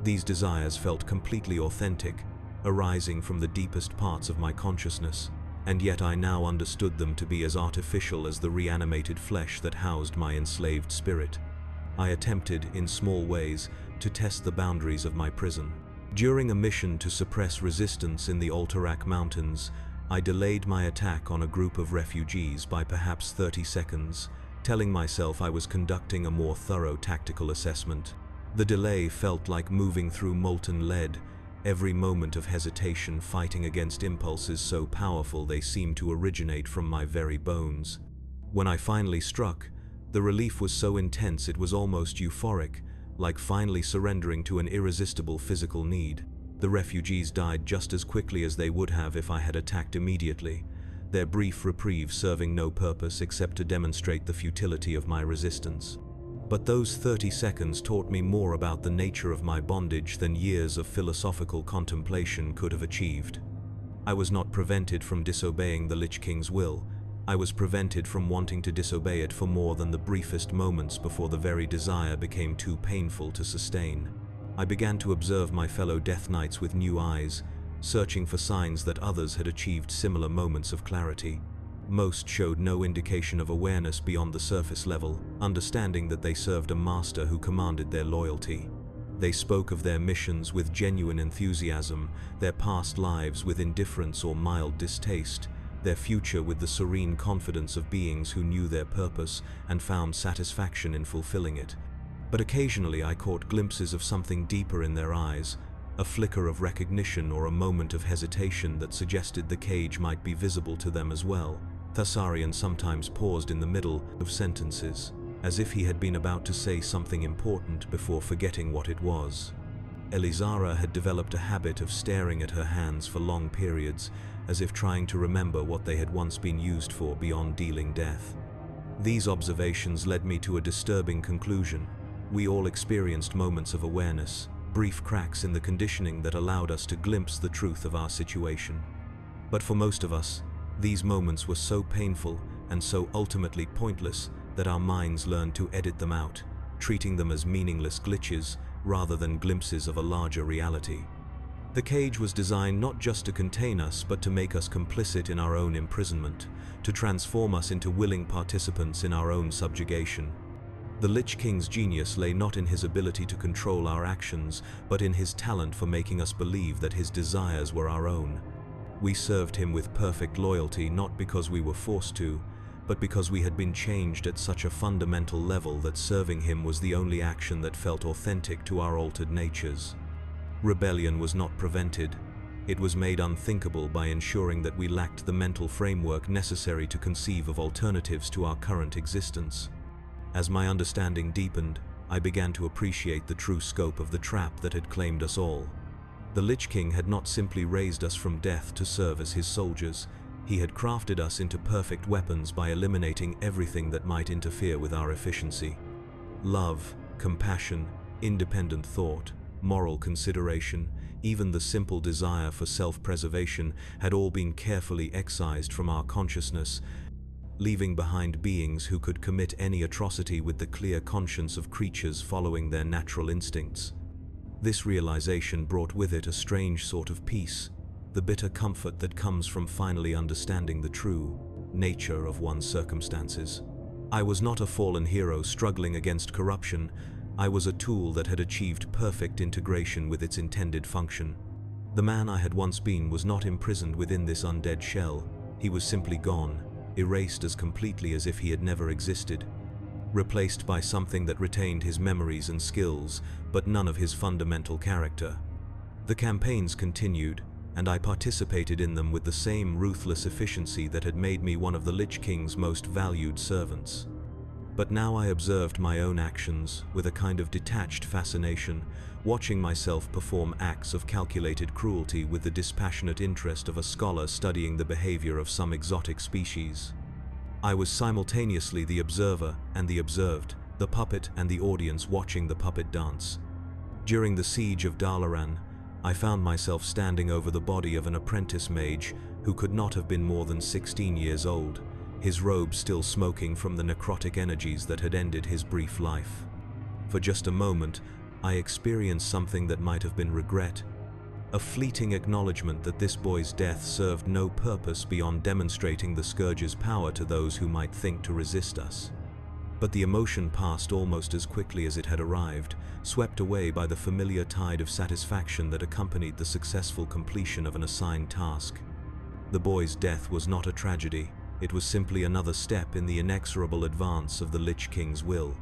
These desires felt completely authentic, arising from the deepest parts of my consciousness. And yet I now understood them to be as artificial as the reanimated flesh that housed my enslaved spirit. I attempted, in small ways, to test the boundaries of my prison. During a mission to suppress resistance in the Alterac Mountains, I delayed my attack on a group of refugees by perhaps 30 seconds, telling myself I was conducting a more thorough tactical assessment. The delay felt like moving through molten lead, every moment of hesitation fighting against impulses so powerful they seemed to originate from my very bones. When I finally struck, the relief was so intense it was almost euphoric, like finally surrendering to an irresistible physical need. The refugees died just as quickly as they would have if I had attacked immediately, their brief reprieve serving no purpose except to demonstrate the futility of my resistance. But those 30 seconds taught me more about the nature of my bondage than years of philosophical contemplation could have achieved. I was not prevented from disobeying the Lich King's will. I was prevented from wanting to disobey it for more than the briefest moments before the very desire became too painful to sustain. I began to observe my fellow Death Knights with new eyes, searching for signs that others had achieved similar moments of clarity. Most showed no indication of awareness beyond the surface level, understanding that they served a master who commanded their loyalty. They spoke of their missions with genuine enthusiasm, their past lives with indifference or mild distaste, their future with the serene confidence of beings who knew their purpose and found satisfaction in fulfilling it. But occasionally I caught glimpses of something deeper in their eyes, a flicker of recognition or a moment of hesitation that suggested the cage might be visible to them as well. Thasarian sometimes paused in the middle of sentences, as if he had been about to say something important before forgetting what it was. Elizara had developed a habit of staring at her hands for long periods, as if trying to remember what they had once been used for beyond dealing death. These observations led me to a disturbing conclusion. We all experienced moments of awareness, brief cracks in the conditioning that allowed us to glimpse the truth of our situation. But for most of us, these moments were so painful and so ultimately pointless that our minds learned to edit them out, treating them as meaningless glitches rather than glimpses of a larger reality. The cage was designed not just to contain us, but to make us complicit in our own imprisonment, to transform us into willing participants in our own subjugation. The Lich King's genius lay not in his ability to control our actions, but in his talent for making us believe that his desires were our own. We served him with perfect loyalty, not because we were forced to, but because we had been changed at such a fundamental level that serving him was the only action that felt authentic to our altered natures. Rebellion was not prevented. It was made unthinkable by ensuring that we lacked the mental framework necessary to conceive of alternatives to our current existence. As my understanding deepened, I began to appreciate the true scope of the trap that had claimed us all. The Lich King had not simply raised us from death to serve as his soldiers. He had crafted us into perfect weapons by eliminating everything that might interfere with our efficiency. Love, compassion, independent thought, moral consideration, even the simple desire for self-preservation had all been carefully excised from our consciousness, leaving behind beings who could commit any atrocity with the clear conscience of creatures following their natural instincts. This realization brought with it a strange sort of peace, the bitter comfort that comes from finally understanding the true nature of one's circumstances. I was not a fallen hero struggling against corruption. I was a tool that had achieved perfect integration with its intended function. The man I had once been was not imprisoned within this undead shell. He was simply gone, erased as completely as if he had never existed, replaced by something that retained his memories and skills, but none of his fundamental character. The campaigns continued, and I participated in them with the same ruthless efficiency that had made me one of the Lich King's most valued servants. But now I observed my own actions with a kind of detached fascination, watching myself perform acts of calculated cruelty with the dispassionate interest of a scholar studying the behavior of some exotic species. I was simultaneously the observer and the observed, the puppet and the audience watching the puppet dance. During the siege of Dalaran, I found myself standing over the body of an apprentice mage who could not have been more than 16 years old, his robe still smoking from the necrotic energies that had ended his brief life. For just a moment, I experienced something that might have been regret, a fleeting acknowledgement that this boy's death served no purpose beyond demonstrating the Scourge's power to those who might think to resist us. But the emotion passed almost as quickly as it had arrived, swept away by the familiar tide of satisfaction that accompanied the successful completion of an assigned task. The boy's death was not a tragedy. It was simply another step in the inexorable advance of the Lich King's will.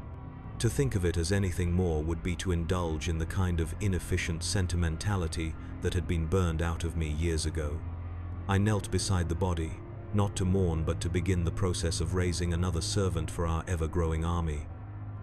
To think of it as anything more would be to indulge in the kind of inefficient sentimentality that had been burned out of me years ago. I knelt beside the body, not to mourn but to begin the process of raising another servant for our ever-growing army.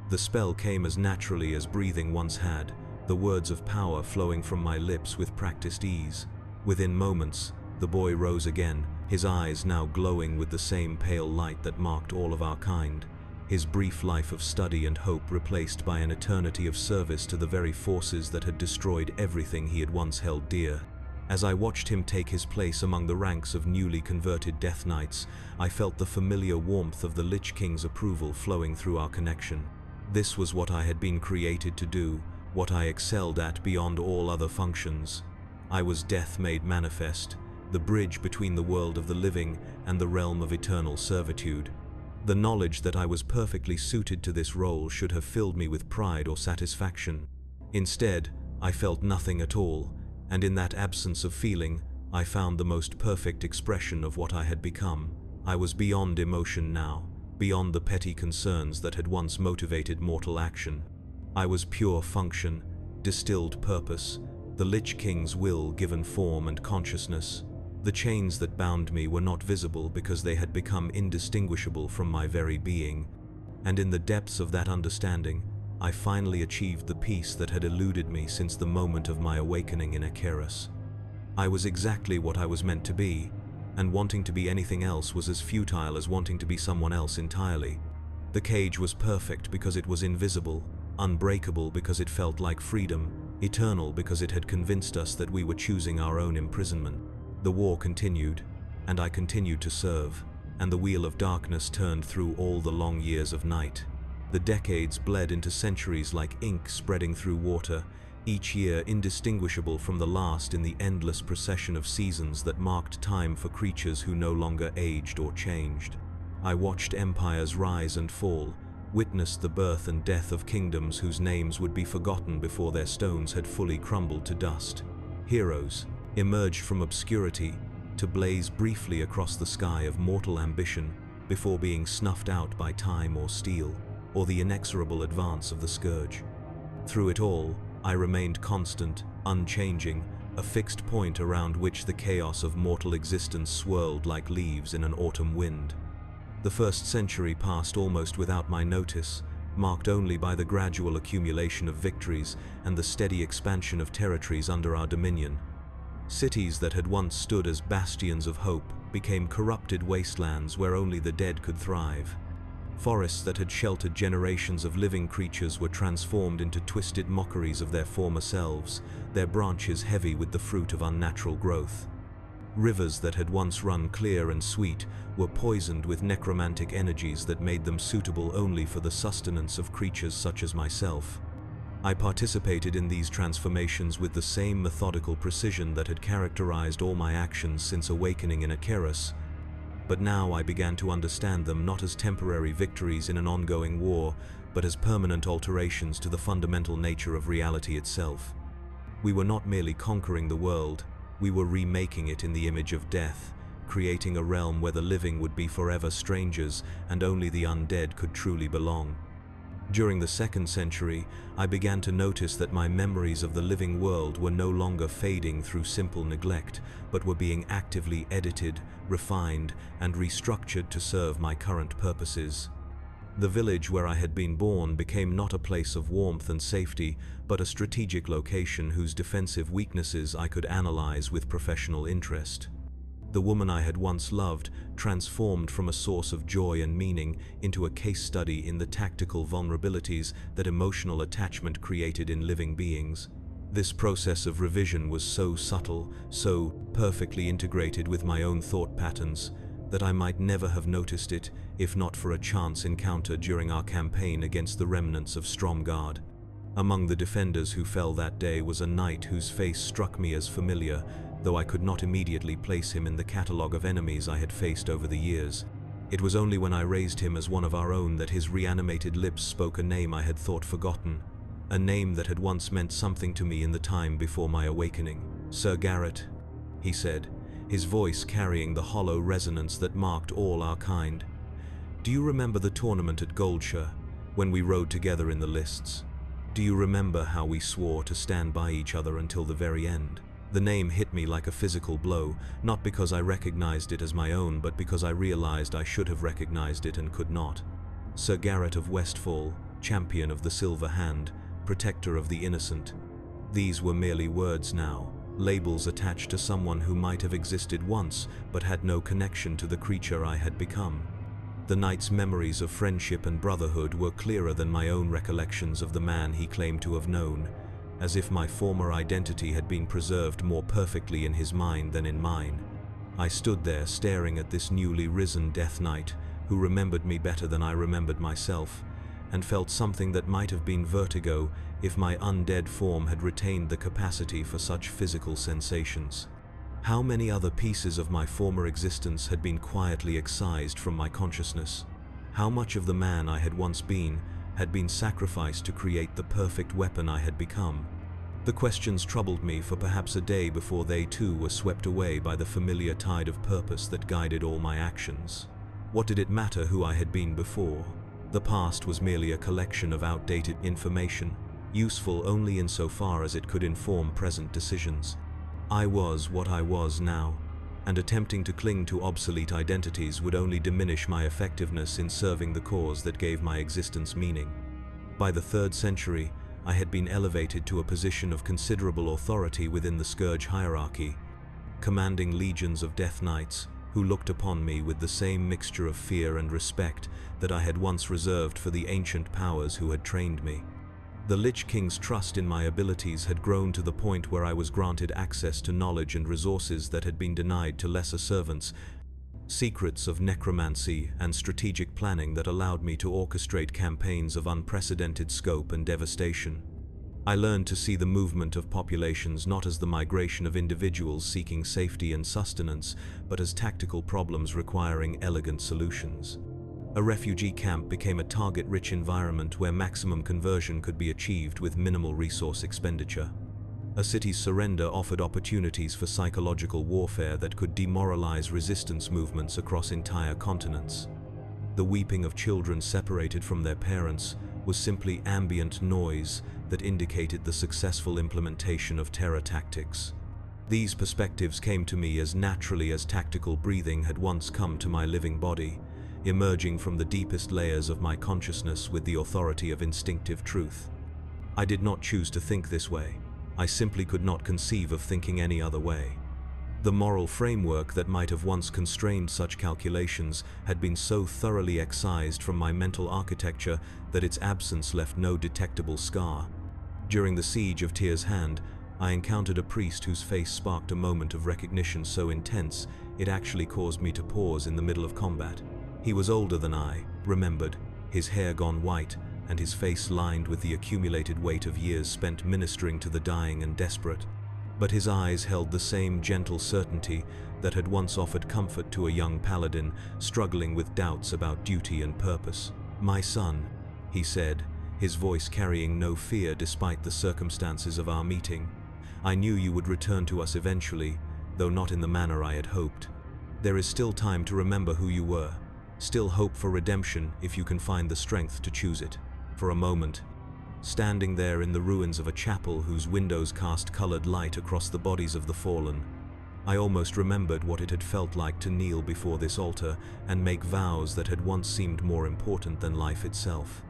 The spell came as naturally as breathing once had, the words of power flowing from my lips with practiced ease. Within moments, the boy rose again, his eyes now glowing with the same pale light that marked all of our kind, his brief life of study and hope replaced by an eternity of service to the very forces that had destroyed everything he had once held dear. As I watched him take his place among the ranks of newly converted Death Knights, I felt the familiar warmth of the Lich King's approval flowing through our connection. This was what I had been created to do, what I excelled at beyond all other functions. I was death made manifest, the bridge between the world of the living and the realm of eternal servitude. The knowledge that I was perfectly suited to this role should have filled me with pride or satisfaction. Instead, I felt nothing at all, and in that absence of feeling, I found the most perfect expression of what I had become. I was beyond emotion now, beyond the petty concerns that had once motivated mortal action. I was pure function, distilled purpose, the Lich King's will given form and consciousness. The chains that bound me were not visible because they had become indistinguishable from my very being, and in the depths of that understanding, I finally achieved the peace that had eluded me since the moment of my awakening in Acheris. I was exactly what I was meant to be, and wanting to be anything else was as futile as wanting to be someone else entirely. The cage was perfect because it was invisible, unbreakable because it felt like freedom, eternal because it had convinced us that we were choosing our own imprisonment. The war continued, and I continued to serve, and the wheel of darkness turned through all the long years of night. The decades bled into centuries like ink spreading through water, each year indistinguishable from the last in the endless procession of seasons that marked time for creatures who no longer aged or changed. I watched empires rise and fall, witnessed the birth and death of kingdoms whose names would be forgotten before their stones had fully crumbled to dust. Heroes emerged from obscurity to blaze briefly across the sky of mortal ambition before being snuffed out by time or steel, or the inexorable advance of the scourge. Through it all, I remained constant, unchanging, a fixed point around which the chaos of mortal existence swirled like leaves in an autumn wind. The first century passed almost without my notice, marked only by the gradual accumulation of victories and the steady expansion of territories under our dominion. Cities that had once stood as bastions of hope became corrupted wastelands where only the dead could thrive. Forests that had sheltered generations of living creatures were transformed into twisted mockeries of their former selves, their branches heavy with the fruit of unnatural growth. Rivers that had once run clear and sweet were poisoned with necromantic energies that made them suitable only for the sustenance of creatures such as myself. I participated in these transformations with the same methodical precision that had characterized all my actions since awakening in Acheris, but now I began to understand them not as temporary victories in an ongoing war, but as permanent alterations to the fundamental nature of reality itself. We were not merely conquering the world, we were remaking it in the image of death, creating a realm where the living would be forever strangers and only the undead could truly belong. During the 2nd century, I began to notice that my memories of the living world were no longer fading through simple neglect, but were being actively edited, refined, and restructured to serve my current purposes. The village where I had been born became not a place of warmth and safety, but a strategic location whose defensive weaknesses I could analyze with professional interest. The woman I had once loved transformed from a source of joy and meaning into a case study in the tactical vulnerabilities that emotional attachment created in living beings. This process of revision was so subtle, so perfectly integrated with my own thought patterns, that I might never have noticed it if not for a chance encounter during our campaign against the remnants of Stromgard. Among the defenders who fell that day was a knight whose face struck me as familiar, though I could not immediately place him in the catalogue of enemies I had faced over the years. It was only when I raised him as one of our own that his reanimated lips spoke a name I had thought forgotten, a name that had once meant something to me in the time before my awakening. "Sir Garrett," he said, his voice carrying the hollow resonance that marked all our kind. "Do you remember the tournament at Goldshire, when we rode together in the lists? Do you remember how we swore to stand by each other until the very end?" The name hit me like a physical blow, not because I recognized it as my own, but because I realized I should have recognized it and could not. Sir Garrett of Westfall, champion of the Silver Hand, protector of the innocent. These were merely words now, labels attached to someone who might have existed once, but had no connection to the creature I had become. The knight's memories of friendship and brotherhood were clearer than my own recollections of the man he claimed to have known, as if my former identity had been preserved more perfectly in his mind than in mine. I stood there staring at this newly risen Death Knight, who remembered me better than I remembered myself, and felt something that might have been vertigo if my undead form had retained the capacity for such physical sensations. How many other pieces of my former existence had been quietly excised from my consciousness? How much of the man I had once been had been sacrificed to create the perfect weapon I had become? The questions troubled me for perhaps a day before they too were swept away by the familiar tide of purpose that guided all my actions. What did it matter who I had been before? The past was merely a collection of outdated information, useful only insofar as it could inform present decisions. I was what I was now, and attempting to cling to obsolete identities would only diminish my effectiveness in serving the cause that gave my existence meaning. By the 3rd century, I had been elevated to a position of considerable authority within the Scourge hierarchy, commanding legions of Death Knights who looked upon me with the same mixture of fear and respect that I had once reserved for the ancient powers who had trained me. The Lich King's trust in my abilities had grown to the point where I was granted access to knowledge and resources that had been denied to lesser servants, secrets of necromancy and strategic planning that allowed me to orchestrate campaigns of unprecedented scope and devastation. I learned to see the movement of populations not as the migration of individuals seeking safety and sustenance, but as tactical problems requiring elegant solutions. A refugee camp became a target-rich environment where maximum conversion could be achieved with minimal resource expenditure. A city's surrender offered opportunities for psychological warfare that could demoralize resistance movements across entire continents. The weeping of children separated from their parents was simply ambient noise that indicated the successful implementation of terror tactics. These perspectives came to me as naturally as tactical breathing had once come to my living body, emerging from the deepest layers of my consciousness with the authority of instinctive truth. I did not choose to think this way. I simply could not conceive of thinking any other way. The moral framework that might have once constrained such calculations had been so thoroughly excised from my mental architecture that its absence left no detectable scar. During the siege of Tyr's Hand, I encountered a priest whose face sparked a moment of recognition so intense it actually caused me to pause in the middle of combat. He was older than I, remembered, his hair gone white, and his face lined with the accumulated weight of years spent ministering to the dying and desperate. But his eyes held the same gentle certainty that had once offered comfort to a young paladin struggling with doubts about duty and purpose. "My son," he said, his voice carrying no fear despite the circumstances of our meeting. "I knew you would return to us eventually, though not in the manner I had hoped. There is still time to remember who you were, still hope for redemption if you can find the strength to choose it." For a moment, standing there in the ruins of a chapel whose windows cast colored light across the bodies of the fallen, I almost remembered what it had felt like to kneel before this altar and make vows that had once seemed more important than life itself.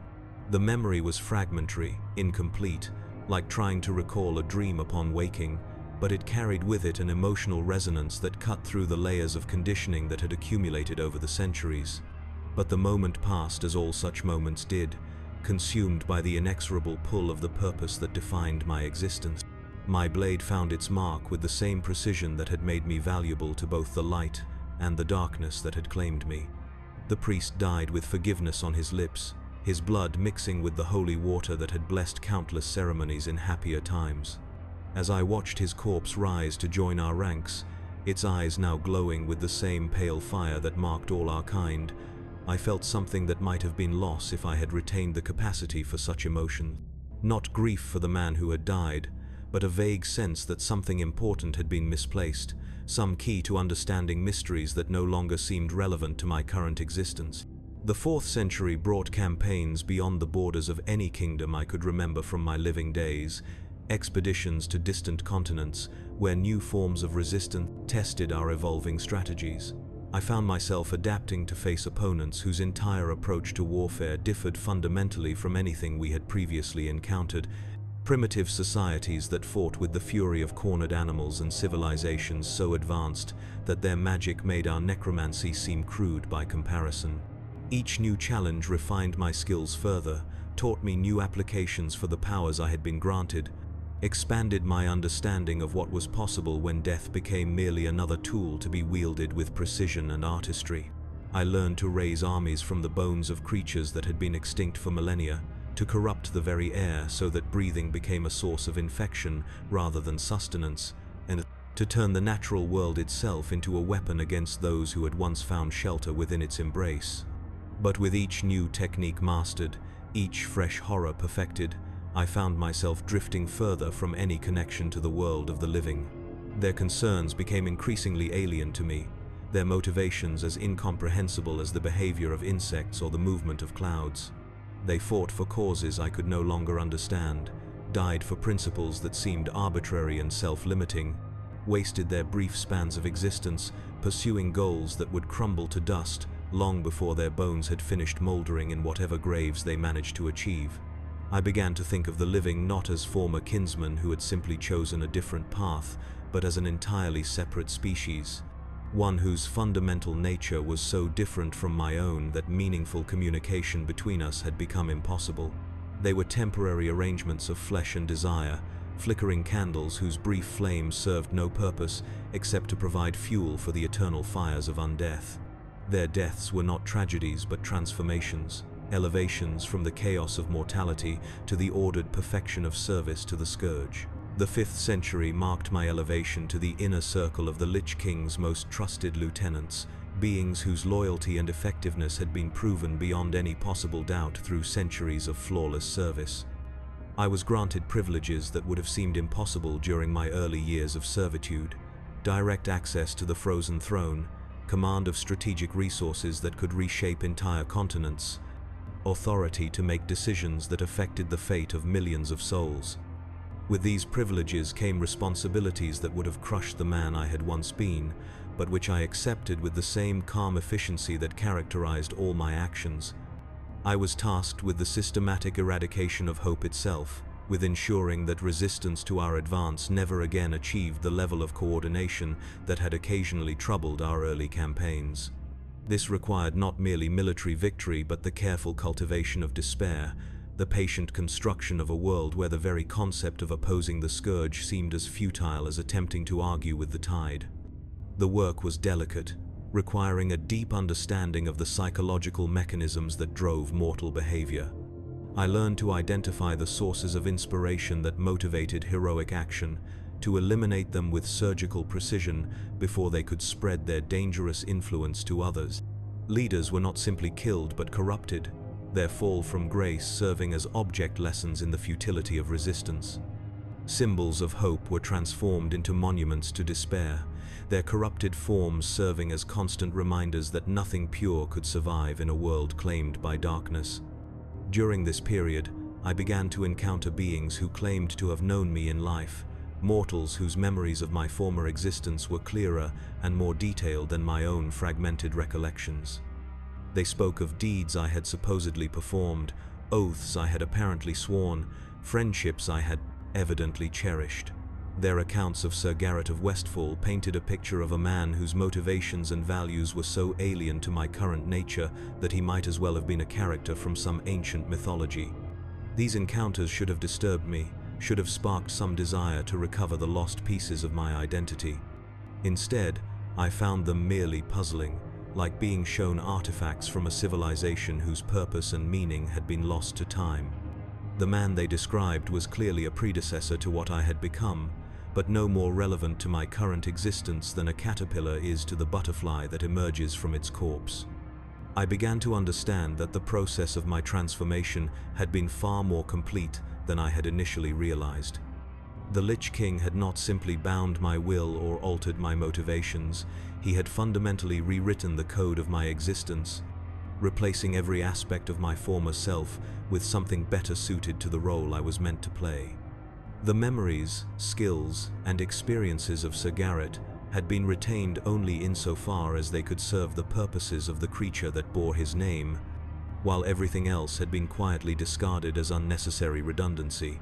The memory was fragmentary, incomplete, like trying to recall a dream upon waking, but it carried with it an emotional resonance that cut through the layers of conditioning that had accumulated over the centuries. But the moment passed as all such moments did, consumed by the inexorable pull of the purpose that defined my existence. My blade found its mark with the same precision that had made me valuable to both the light and the darkness that had claimed me. The priest died with forgiveness on his lips, his blood mixing with the holy water that had blessed countless ceremonies in happier times. As I watched his corpse rise to join our ranks, its eyes now glowing with the same pale fire that marked all our kind, I felt something that might have been loss if I had retained the capacity for such emotion. Not grief for the man who had died, but a vague sense that something important had been misplaced, some key to understanding mysteries that no longer seemed relevant to my current existence. The 4th century brought campaigns beyond the borders of any kingdom I could remember from my living days, expeditions to distant continents where new forms of resistance tested our evolving strategies. I found myself adapting to face opponents whose entire approach to warfare differed fundamentally from anything we had previously encountered. Primitive societies that fought with the fury of cornered animals and civilizations so advanced that their magic made our necromancy seem crude by comparison. Each new challenge refined my skills further, taught me new applications for the powers I had been granted, expanded my understanding of what was possible when death became merely another tool to be wielded with precision and artistry. I learned to raise armies from the bones of creatures that had been extinct for millennia, to corrupt the very air so that breathing became a source of infection rather than sustenance, and to turn the natural world itself into a weapon against those who had once found shelter within its embrace. But with each new technique mastered, each fresh horror perfected, I found myself drifting further from any connection to the world of the living. Their concerns became increasingly alien to me, their motivations as incomprehensible as the behavior of insects or the movement of clouds. They fought for causes I could no longer understand, died for principles that seemed arbitrary and self-limiting, wasted their brief spans of existence pursuing goals that would crumble to dust long before their bones had finished moldering in whatever graves they managed to achieve. I began to think of the living not as former kinsmen who had simply chosen a different path, but as an entirely separate species, one whose fundamental nature was so different from my own that meaningful communication between us had become impossible. They were temporary arrangements of flesh and desire, flickering candles whose brief flames served no purpose except to provide fuel for the eternal fires of undeath. Their deaths were not tragedies but transformations, elevations from the chaos of mortality to the ordered perfection of service to the Scourge. The 5th century marked my elevation to the inner circle of the Lich King's most trusted lieutenants, beings whose loyalty and effectiveness had been proven beyond any possible doubt through centuries of flawless service. I was granted privileges that would have seemed impossible during my early years of servitude: direct access to the Frozen Throne, command of strategic resources that could reshape entire continents, authority to make decisions that affected the fate of millions of souls. With these privileges came responsibilities that would have crushed the man I had once been, but which I accepted with the same calm efficiency that characterized all my actions. I was tasked with the systematic eradication of hope itself, with ensuring that resistance to our advance never again achieved the level of coordination that had occasionally troubled our early campaigns. This required not merely military victory but the careful cultivation of despair, the patient construction of a world where the very concept of opposing the Scourge seemed as futile as attempting to argue with the tide. The work was delicate, requiring a deep understanding of the psychological mechanisms that drove mortal behavior. I learned to identify the sources of inspiration that motivated heroic action, to eliminate them with surgical precision before they could spread their dangerous influence to others. Leaders were not simply killed but corrupted, their fall from grace serving as object lessons in the futility of resistance. Symbols of hope were transformed into monuments to despair, their corrupted forms serving as constant reminders that nothing pure could survive in a world claimed by darkness. During this period, I began to encounter beings who claimed to have known me in life, mortals whose memories of my former existence were clearer and more detailed than my own fragmented recollections. They spoke of deeds I had supposedly performed, oaths I had apparently sworn, friendships I had evidently cherished. Their accounts of Sir Garrett of Westfall painted a picture of a man whose motivations and values were so alien to my current nature that he might as well have been a character from some ancient mythology. These encounters should have disturbed me, should have sparked some desire to recover the lost pieces of my identity. Instead, I found them merely puzzling, like being shown artifacts from a civilization whose purpose and meaning had been lost to time. The man they described was clearly a predecessor to what I had become, but no more relevant to my current existence than a caterpillar is to the butterfly that emerges from its corpse. I began to understand that the process of my transformation had been far more complete than I had initially realized. The Lich King had not simply bound my will or altered my motivations, he had fundamentally rewritten the code of my existence, replacing every aspect of my former self with something better suited to the role I was meant to play. The memories, skills, and experiences of Sir Garrett had been retained only insofar as they could serve the purposes of the creature that bore his name, while everything else had been quietly discarded as unnecessary redundancy.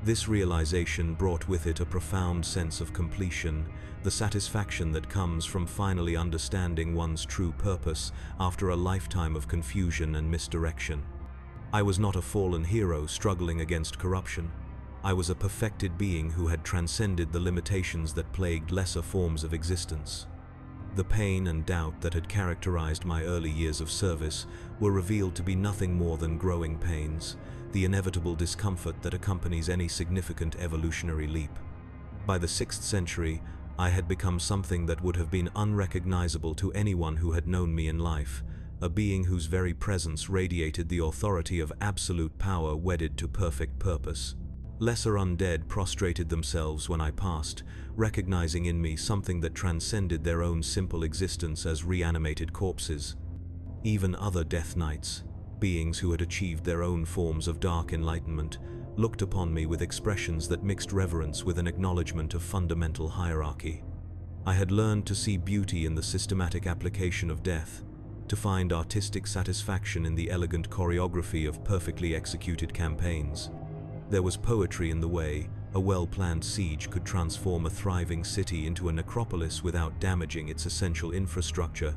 This realization brought with it a profound sense of completion, the satisfaction that comes from finally understanding one's true purpose after a lifetime of confusion and misdirection. I was not a fallen hero struggling against corruption. I was a perfected being who had transcended the limitations that plagued lesser forms of existence. The pain and doubt that had characterized my early years of service were revealed to be nothing more than growing pains, the inevitable discomfort that accompanies any significant evolutionary leap. By the 6th century, I had become something that would have been unrecognizable to anyone who had known me in life, a being whose very presence radiated the authority of absolute power wedded to perfect purpose. Lesser undead prostrated themselves when I passed, recognizing in me something that transcended their own simple existence as reanimated corpses. Even other Death Knights, beings who had achieved their own forms of dark enlightenment, looked upon me with expressions that mixed reverence with an acknowledgement of fundamental hierarchy. I had learned to see beauty in the systematic application of death, to find artistic satisfaction in the elegant choreography of perfectly executed campaigns. There was poetry in the way a well-planned siege could transform a thriving city into a necropolis without damaging its essential infrastructure,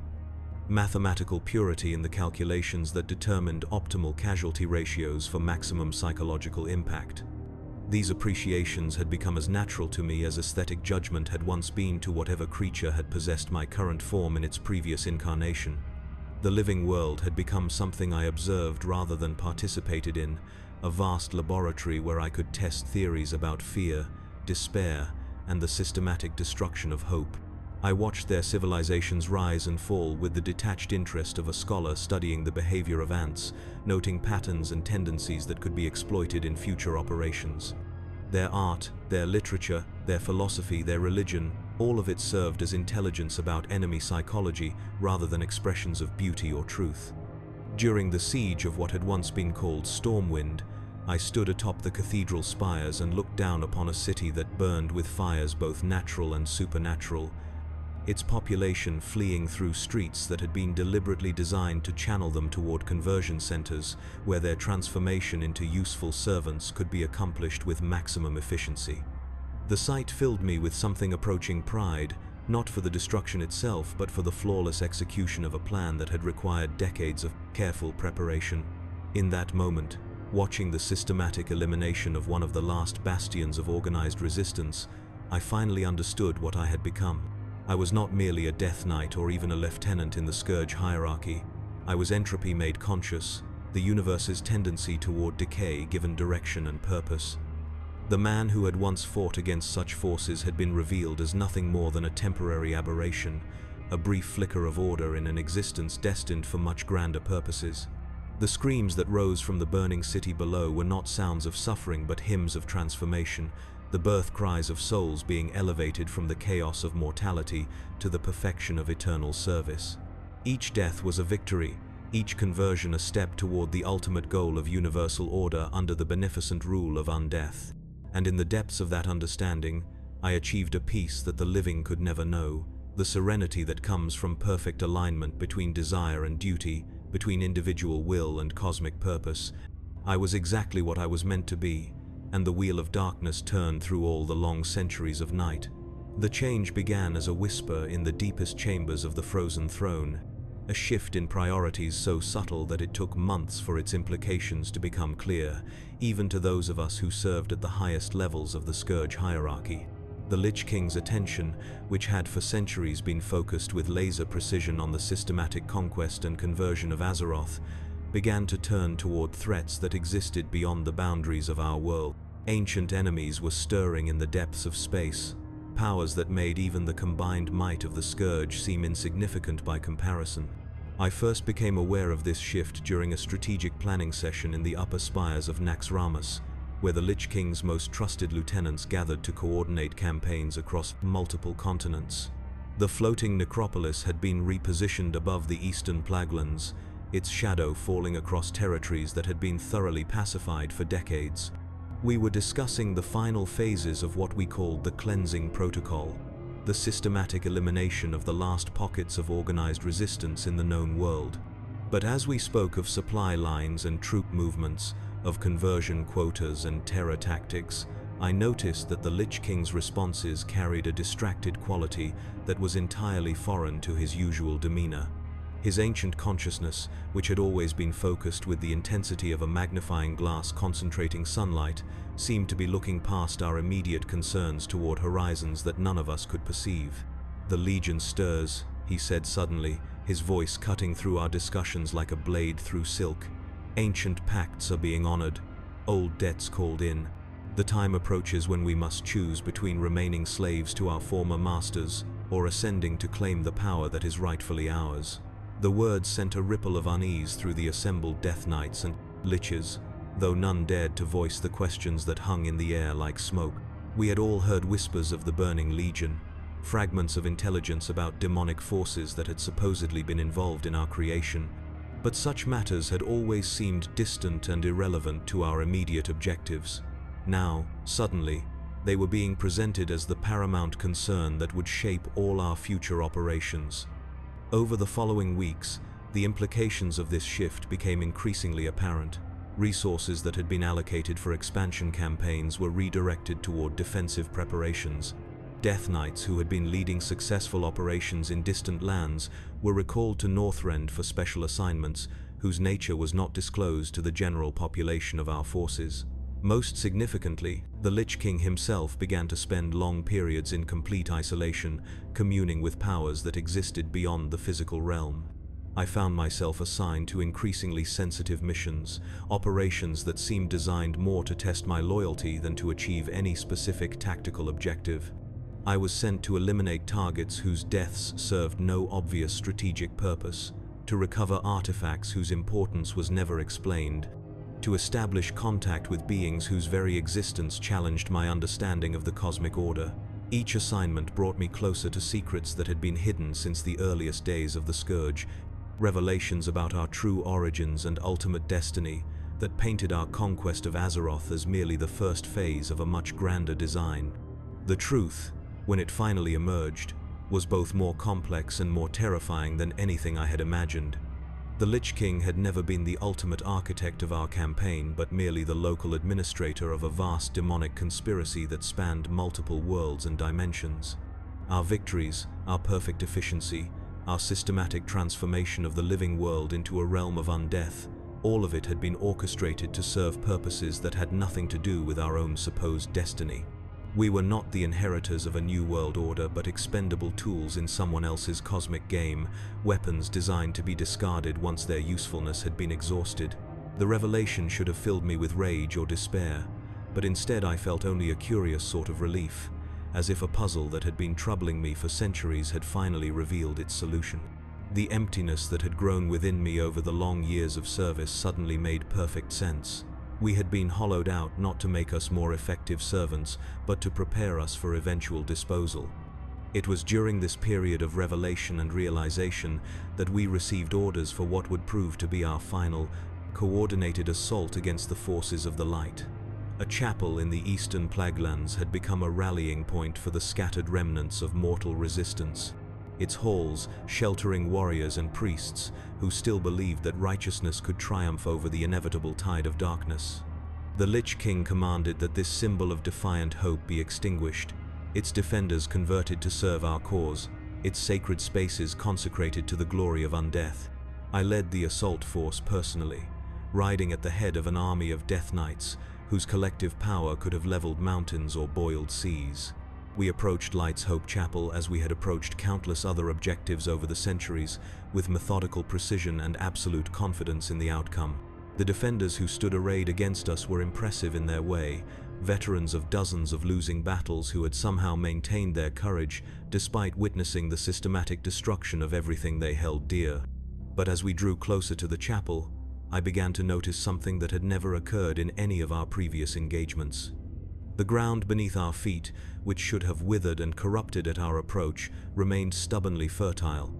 mathematical purity in the calculations that determined optimal casualty ratios for maximum psychological impact. These appreciations had become as natural to me as aesthetic judgment had once been to whatever creature had possessed my current form in its previous incarnation. The living world had become something I observed rather than participated in, a vast laboratory where I could test theories about fear, despair, and the systematic destruction of hope. I watched their civilizations rise and fall with the detached interest of a scholar studying the behavior of ants, noting patterns and tendencies that could be exploited in future operations. Their art, their literature, their philosophy, their religion, all of it served as intelligence about enemy psychology rather than expressions of beauty or truth. During the siege of what had once been called Stormwind, I stood atop the cathedral spires and looked down upon a city that burned with fires both natural and supernatural, its population fleeing through streets that had been deliberately designed to channel them toward conversion centers where their transformation into useful servants could be accomplished with maximum efficiency. The sight filled me with something approaching pride, not for the destruction itself, but for the flawless execution of a plan that had required decades of careful preparation. In that moment, watching the systematic elimination of one of the last bastions of organized resistance, I finally understood what I had become. I was not merely a Death Knight or even a lieutenant in the Scourge hierarchy. I was entropy made conscious, the universe's tendency toward decay given direction and purpose. The man who had once fought against such forces had been revealed as nothing more than a temporary aberration, a brief flicker of order in an existence destined for much grander purposes. The screams that rose from the burning city below were not sounds of suffering but hymns of transformation, the birth cries of souls being elevated from the chaos of mortality to the perfection of eternal service. Each death was a victory, each conversion a step toward the ultimate goal of universal order under the beneficent rule of undeath. And in the depths of that understanding, I achieved a peace that the living could never know, the serenity that comes from perfect alignment between desire and duty, between individual will and cosmic purpose. I was exactly what I was meant to be, and the wheel of darkness turned through all the long centuries of night. The change began as a whisper in the deepest chambers of the frozen throne, a shift in priorities so subtle that it took months for its implications to become clear, even to those of us who served at the highest levels of the Scourge hierarchy. The Lich King's attention, which had for centuries been focused with laser precision on the systematic conquest and conversion of Azeroth, began to turn toward threats that existed beyond the boundaries of our world. Ancient enemies were stirring in the depths of space, powers that made even the combined might of the Scourge seem insignificant by comparison. I first became aware of this shift during a strategic planning session in the upper spires of Naxxramas, where the Lich King's most trusted lieutenants gathered to coordinate campaigns across multiple continents. The floating necropolis had been repositioned above the eastern Plaguelands, its shadow falling across territories that had been thoroughly pacified for decades. We were discussing the final phases of what we called the Cleansing Protocol, the systematic elimination of the last pockets of organized resistance in the known world. But as we spoke of supply lines and troop movements, of conversion quotas and terror tactics, I noticed that the Lich King's responses carried a distracted quality that was entirely foreign to his usual demeanor. His ancient consciousness, which had always been focused with the intensity of a magnifying glass concentrating sunlight, seemed to be looking past our immediate concerns toward horizons that none of us could perceive. "The Legion stirs," he said suddenly, his voice cutting through our discussions like a blade through silk. "Ancient pacts are being honored, old debts called in. The time approaches when we must choose between remaining slaves to our former masters or ascending to claim the power that is rightfully ours." The words sent a ripple of unease through the assembled Death Knights and Liches, though none dared to voice the questions that hung in the air like smoke. We had all heard whispers of the Burning Legion, fragments of intelligence about demonic forces that had supposedly been involved in our creation, but such matters had always seemed distant and irrelevant to our immediate objectives. Now, suddenly, they were being presented as the paramount concern that would shape all our future operations. Over the following weeks, the implications of this shift became increasingly apparent. Resources that had been allocated for expansion campaigns were redirected toward defensive preparations. Death Knights who had been leading successful operations in distant lands were recalled to Northrend for special assignments, whose nature was not disclosed to the general population of our forces. Most significantly, the Lich King himself began to spend long periods in complete isolation, communing with powers that existed beyond the physical realm. I found myself assigned to increasingly sensitive missions, operations that seemed designed more to test my loyalty than to achieve any specific tactical objective. I was sent to eliminate targets whose deaths served no obvious strategic purpose, to recover artifacts whose importance was never explained, to establish contact with beings whose very existence challenged my understanding of the cosmic order. Each assignment brought me closer to secrets that had been hidden since the earliest days of the Scourge, revelations about our true origins and ultimate destiny that painted our conquest of Azeroth as merely the first phase of a much grander design. The truth, when it finally emerged, was both more complex and more terrifying than anything I had imagined. The Lich King had never been the ultimate architect of our campaign, but merely the local administrator of a vast demonic conspiracy that spanned multiple worlds and dimensions. Our victories, our perfect efficiency, our systematic transformation of the living world into a realm of undeath, all of it had been orchestrated to serve purposes that had nothing to do with our own supposed destiny. We were not the inheritors of a new world order, but expendable tools in someone else's cosmic game, weapons designed to be discarded once their usefulness had been exhausted. The revelation should have filled me with rage or despair, but instead I felt only a curious sort of relief, as if a puzzle that had been troubling me for centuries had finally revealed its solution. The emptiness that had grown within me over the long years of service suddenly made perfect sense. We had been hollowed out not to make us more effective servants, but to prepare us for eventual disposal. It was during this period of revelation and realization that we received orders for what would prove to be our final, coordinated assault against the forces of the light. A chapel in the eastern Plaguelands had become a rallying point for the scattered remnants of mortal resistance, its halls sheltering warriors and priests who still believed that righteousness could triumph over the inevitable tide of darkness. The Lich King commanded that this symbol of defiant hope be extinguished, its defenders converted to serve our cause, its sacred spaces consecrated to the glory of undeath. I led the assault force personally, riding at the head of an army of Death Knights whose collective power could have leveled mountains or boiled seas. We approached Light's Hope Chapel as we had approached countless other objectives over the centuries, with methodical precision and absolute confidence in the outcome. The defenders who stood arrayed against us were impressive in their way, veterans of dozens of losing battles who had somehow maintained their courage despite witnessing the systematic destruction of everything they held dear. But as we drew closer to the chapel, I began to notice something that had never occurred in any of our previous engagements. The ground beneath our feet, which should have withered and corrupted at our approach, remained stubbornly fertile.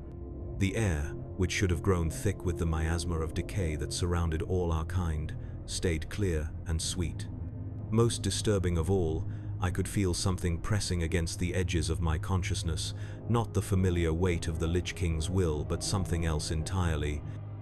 The air, which should have grown thick with the miasma of decay that surrounded all our kind, stayed clear and sweet. Most disturbing of all, I could feel something pressing against the edges of my consciousness, not the familiar weight of the Lich King's will, but something else entirely,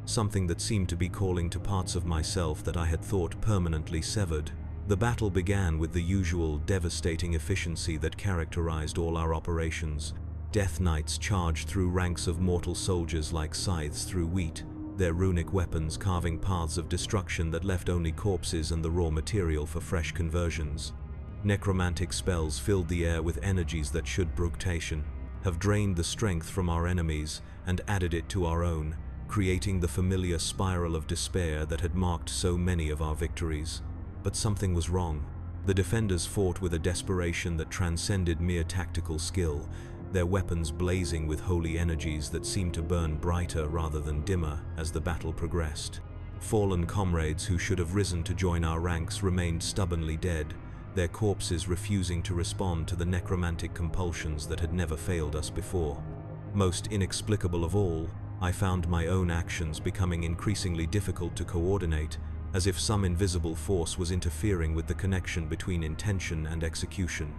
something that seemed to be calling to parts of myself that I had thought permanently severed. The battle began with the usual devastating efficiency that characterized all our operations. Death Knights charged through ranks of mortal soldiers like scythes through wheat, their runic weapons carving paths of destruction that left only corpses and the raw material for fresh conversions. Necromantic spells filled the air with energies that should brutation, have drained the strength from our enemies and added it to our own, creating the familiar spiral of despair that had marked so many of our victories. But something was wrong. The defenders fought with a desperation that transcended mere tactical skill, their weapons blazing with holy energies that seemed to burn brighter rather than dimmer as the battle progressed. Fallen comrades who should have risen to join our ranks remained stubbornly dead, their corpses refusing to respond to the necromantic compulsions that had never failed us before. Most inexplicable of all, I found my own actions becoming increasingly difficult to coordinate, as if some invisible force was interfering with the connection between intention and execution.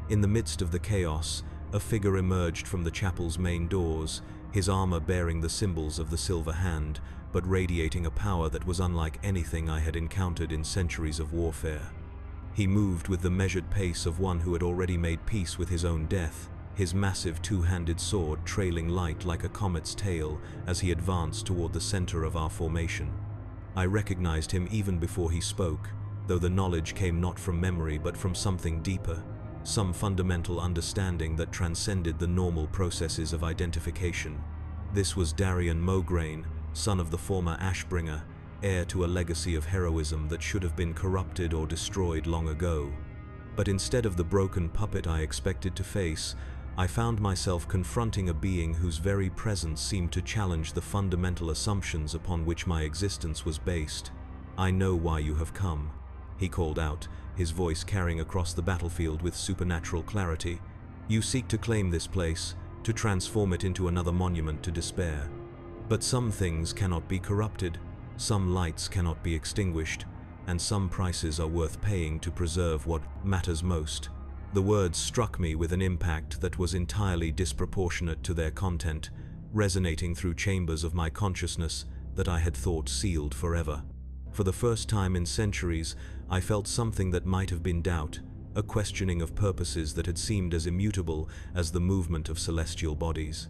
In the midst of the chaos, a figure emerged from the chapel's main doors, his armor bearing the symbols of the Silver Hand, but radiating a power that was unlike anything I had encountered in centuries of warfare. He moved with the measured pace of one who had already made peace with his own death, his massive two-handed sword trailing light like a comet's tail as he advanced toward the center of our formation. I recognized him even before he spoke, though the knowledge came not from memory but from something deeper, some fundamental understanding that transcended the normal processes of identification. This was Darian Mograine, son of the former Ashbringer, heir to a legacy of heroism that should have been corrupted or destroyed long ago. But instead of the broken puppet I expected to face, I found myself confronting a being whose very presence seemed to challenge the fundamental assumptions upon which my existence was based. "I know why you have come," he called out, his voice carrying across the battlefield with supernatural clarity. "You seek to claim this place, to transform it into another monument to despair. But some things cannot be corrupted, some lights cannot be extinguished, and some prices are worth paying to preserve what matters most." The words struck me with an impact that was entirely disproportionate to their content, resonating through chambers of my consciousness that I had thought sealed forever. For the first time in centuries, I felt something that might have been doubt, a questioning of purposes that had seemed as immutable as the movement of celestial bodies.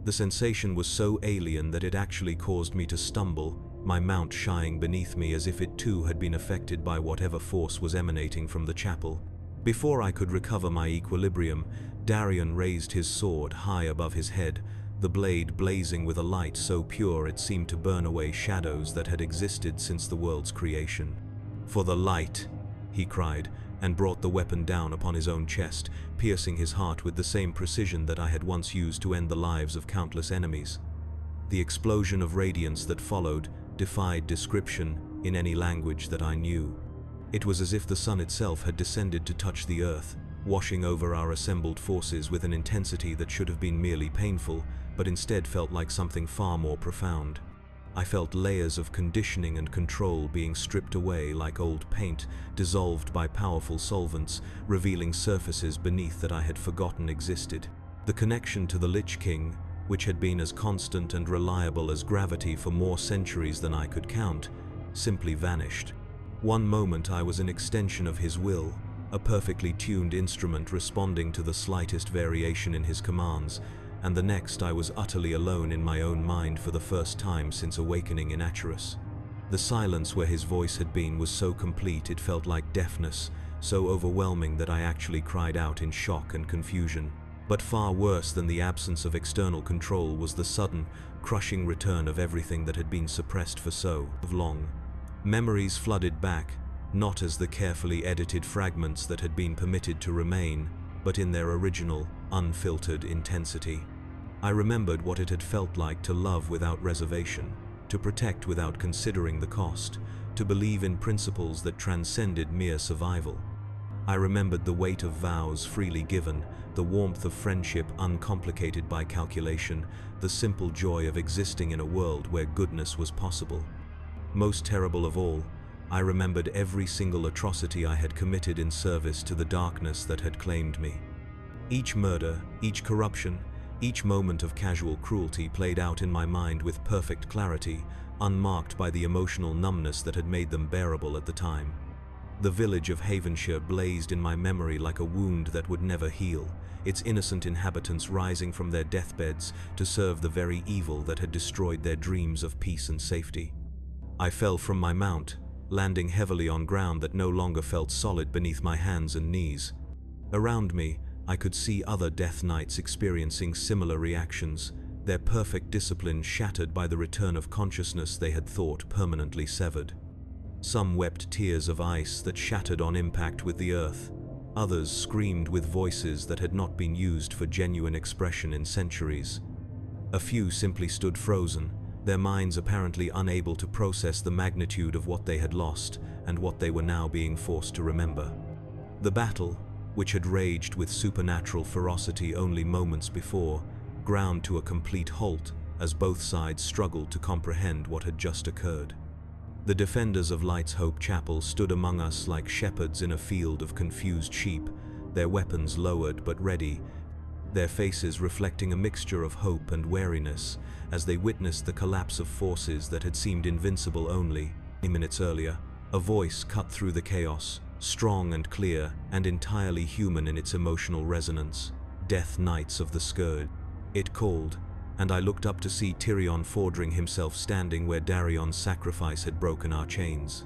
The sensation was so alien that it actually caused me to stumble, my mount shying beneath me as if it too had been affected by whatever force was emanating from the chapel. Before I could recover my equilibrium, Darian raised his sword high above his head, the blade blazing with a light so pure it seemed to burn away shadows that had existed since the world's creation. "For the light!" he cried, and brought the weapon down upon his own chest, piercing his heart with the same precision that I had once used to end the lives of countless enemies. The explosion of radiance that followed defied description in any language that I knew. It was as if the sun itself had descended to touch the earth, washing over our assembled forces with an intensity that should have been merely painful, but instead felt like something far more profound. I felt layers of conditioning and control being stripped away like old paint, dissolved by powerful solvents, revealing surfaces beneath that I had forgotten existed. The connection to the Lich King, which had been as constant and reliable as gravity for more centuries than I could count, simply vanished. One moment I was an extension of his will, a perfectly tuned instrument responding to the slightest variation in his commands, and the next I was utterly alone in my own mind for the first time since awakening in Acheris. The silence where his voice had been was so complete it felt like deafness, so overwhelming that I actually cried out in shock and confusion. But far worse than the absence of external control was the sudden, crushing return of everything that had been suppressed for so long. Memories flooded back, not as the carefully edited fragments that had been permitted to remain, but in their original, unfiltered intensity. I remembered what it had felt like to love without reservation, to protect without considering the cost, to believe in principles that transcended mere survival. I remembered the weight of vows freely given, the warmth of friendship uncomplicated by calculation, the simple joy of existing in a world where goodness was possible. Most terrible of all, I remembered every single atrocity I had committed in service to the darkness that had claimed me. Each murder, each corruption, each moment of casual cruelty played out in my mind with perfect clarity, unmarked by the emotional numbness that had made them bearable at the time. The village of Havenshire blazed in my memory like a wound that would never heal, its innocent inhabitants rising from their deathbeds to serve the very evil that had destroyed their dreams of peace and safety. I fell from my mount, landing heavily on ground that no longer felt solid beneath my hands and knees. Around me, I could see other Death Knights experiencing similar reactions, their perfect discipline shattered by the return of consciousness they had thought permanently severed. Some wept tears of ice that shattered on impact with the earth. Others screamed with voices that had not been used for genuine expression in centuries. A few simply stood frozen, their minds apparently unable to process the magnitude of what they had lost and what they were now being forced to remember. The battle, which had raged with supernatural ferocity only moments before, ground to a complete halt as both sides struggled to comprehend what had just occurred. The defenders of Light's Hope Chapel stood among us like shepherds in a field of confused sheep, their weapons lowered but ready, their faces reflecting a mixture of hope and wariness as they witnessed the collapse of forces that had seemed invincible only minutes earlier. A voice cut through the chaos, strong and clear and entirely human in its emotional resonance. "Death Knights of the Scourge," it called, and I looked up to see Tyrion Fordring himself standing where Darion's sacrifice had broken our chains.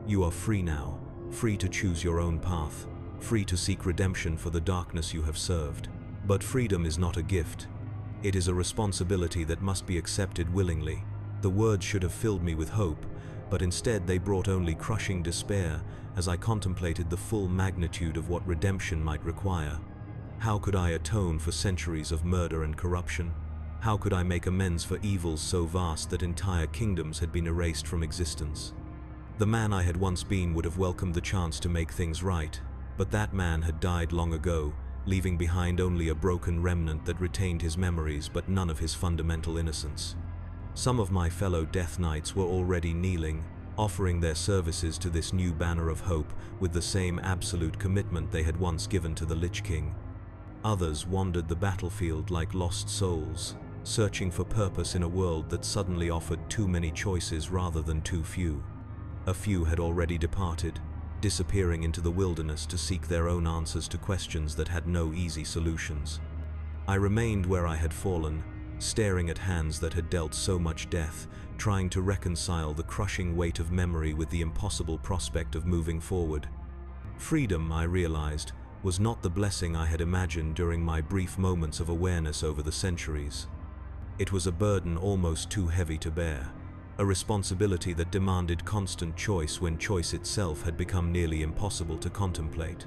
"You are free now, free to choose your own path, free to seek redemption for the darkness you have served. But freedom is not a gift. It is a responsibility that must be accepted willingly. The words should have filled me with hope, but instead they brought only crushing despair as I contemplated the full magnitude of what redemption might require. How could I atone for centuries of murder and corruption? How could I make amends for evils so vast that entire kingdoms had been erased from existence? The man I had once been would have welcomed the chance to make things right, but that man had died long ago, leaving behind only a broken remnant that retained his memories but none of his fundamental innocence. Some of my fellow Death Knights were already kneeling, offering their services to this new banner of hope with the same absolute commitment they had once given to the Lich King. Others wandered the battlefield like lost souls, searching for purpose in a world that suddenly offered too many choices rather than too few. A few had already departed, disappearing into the wilderness to seek their own answers to questions that had no easy solutions. I remained where I had fallen, staring at hands that had dealt so much death, trying to reconcile the crushing weight of memory with the impossible prospect of moving forward. Freedom, I realized, was not the blessing I had imagined during my brief moments of awareness over the centuries. It was a burden almost too heavy to bear, a responsibility that demanded constant choice when choice itself had become nearly impossible to contemplate.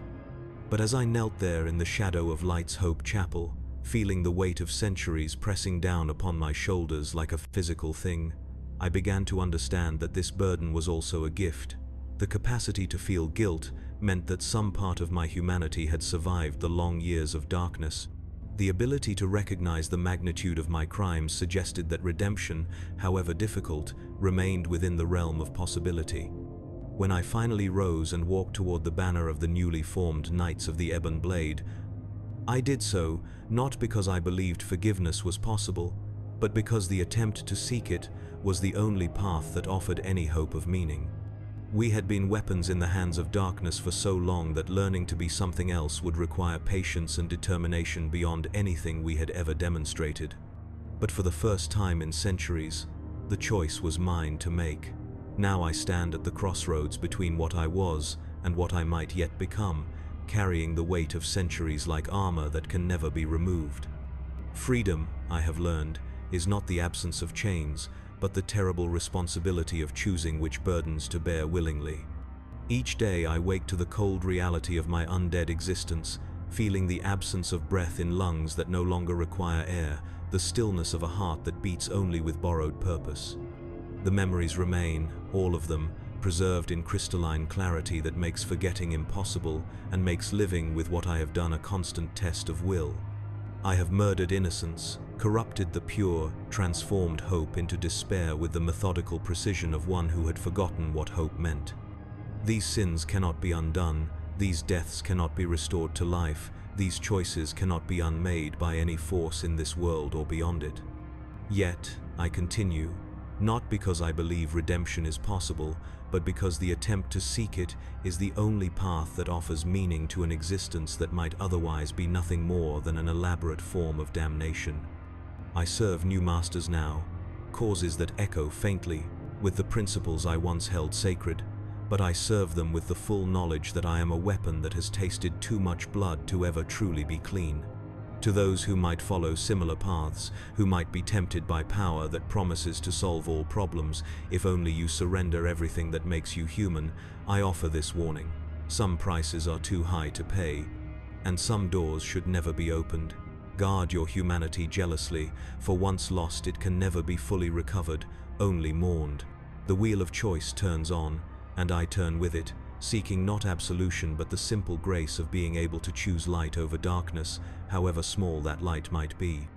But as I knelt there in the shadow of Light's Hope Chapel, feeling the weight of centuries pressing down upon my shoulders like a physical thing, I began to understand that this burden was also a gift. The capacity to feel guilt meant that some part of my humanity had survived the long years of darkness. The ability to recognize the magnitude of my crimes suggested that redemption, however difficult, remained within the realm of possibility. When I finally rose and walked toward the banner of the newly formed Knights of the Ebon Blade, I did so not because I believed forgiveness was possible, but because the attempt to seek it was the only path that offered any hope of meaning. We had been weapons in the hands of darkness for so long that learning to be something else would require patience and determination beyond anything we had ever demonstrated. But for the first time in centuries, the choice was mine to make. Now I stand at the crossroads between what I was and what I might yet become, carrying the weight of centuries like armor that can never be removed. Freedom, I have learned, is not the absence of chains, but the terrible responsibility of choosing which burdens to bear willingly. Each day I wake to the cold reality of my undead existence, feeling the absence of breath in lungs that no longer require air, the stillness of a heart that beats only with borrowed purpose. The memories remain, all of them, preserved in crystalline clarity that makes forgetting impossible and makes living with what I have done a constant test of will. I have murdered innocence, corrupted the pure, transformed hope into despair with the methodical precision of one who had forgotten what hope meant. These sins cannot be undone, these deaths cannot be restored to life, these choices cannot be unmade by any force in this world or beyond it. Yet, I continue, not because I believe redemption is possible, but because the attempt to seek it is the only path that offers meaning to an existence that might otherwise be nothing more than an elaborate form of damnation. I serve new masters now, causes that echo faintly with the principles I once held sacred, but I serve them with the full knowledge that I am a weapon that has tasted too much blood to ever truly be clean. To those who might follow similar paths, who might be tempted by power that promises to solve all problems if only you surrender everything that makes you human, I offer this warning. Some prices are too high to pay, and some doors should never be opened. Guard your humanity jealously, for once lost it can never be fully recovered, only mourned. The wheel of choice turns on, and I turn with it, seeking not absolution but the simple grace of being able to choose light over darkness, however small that light might be.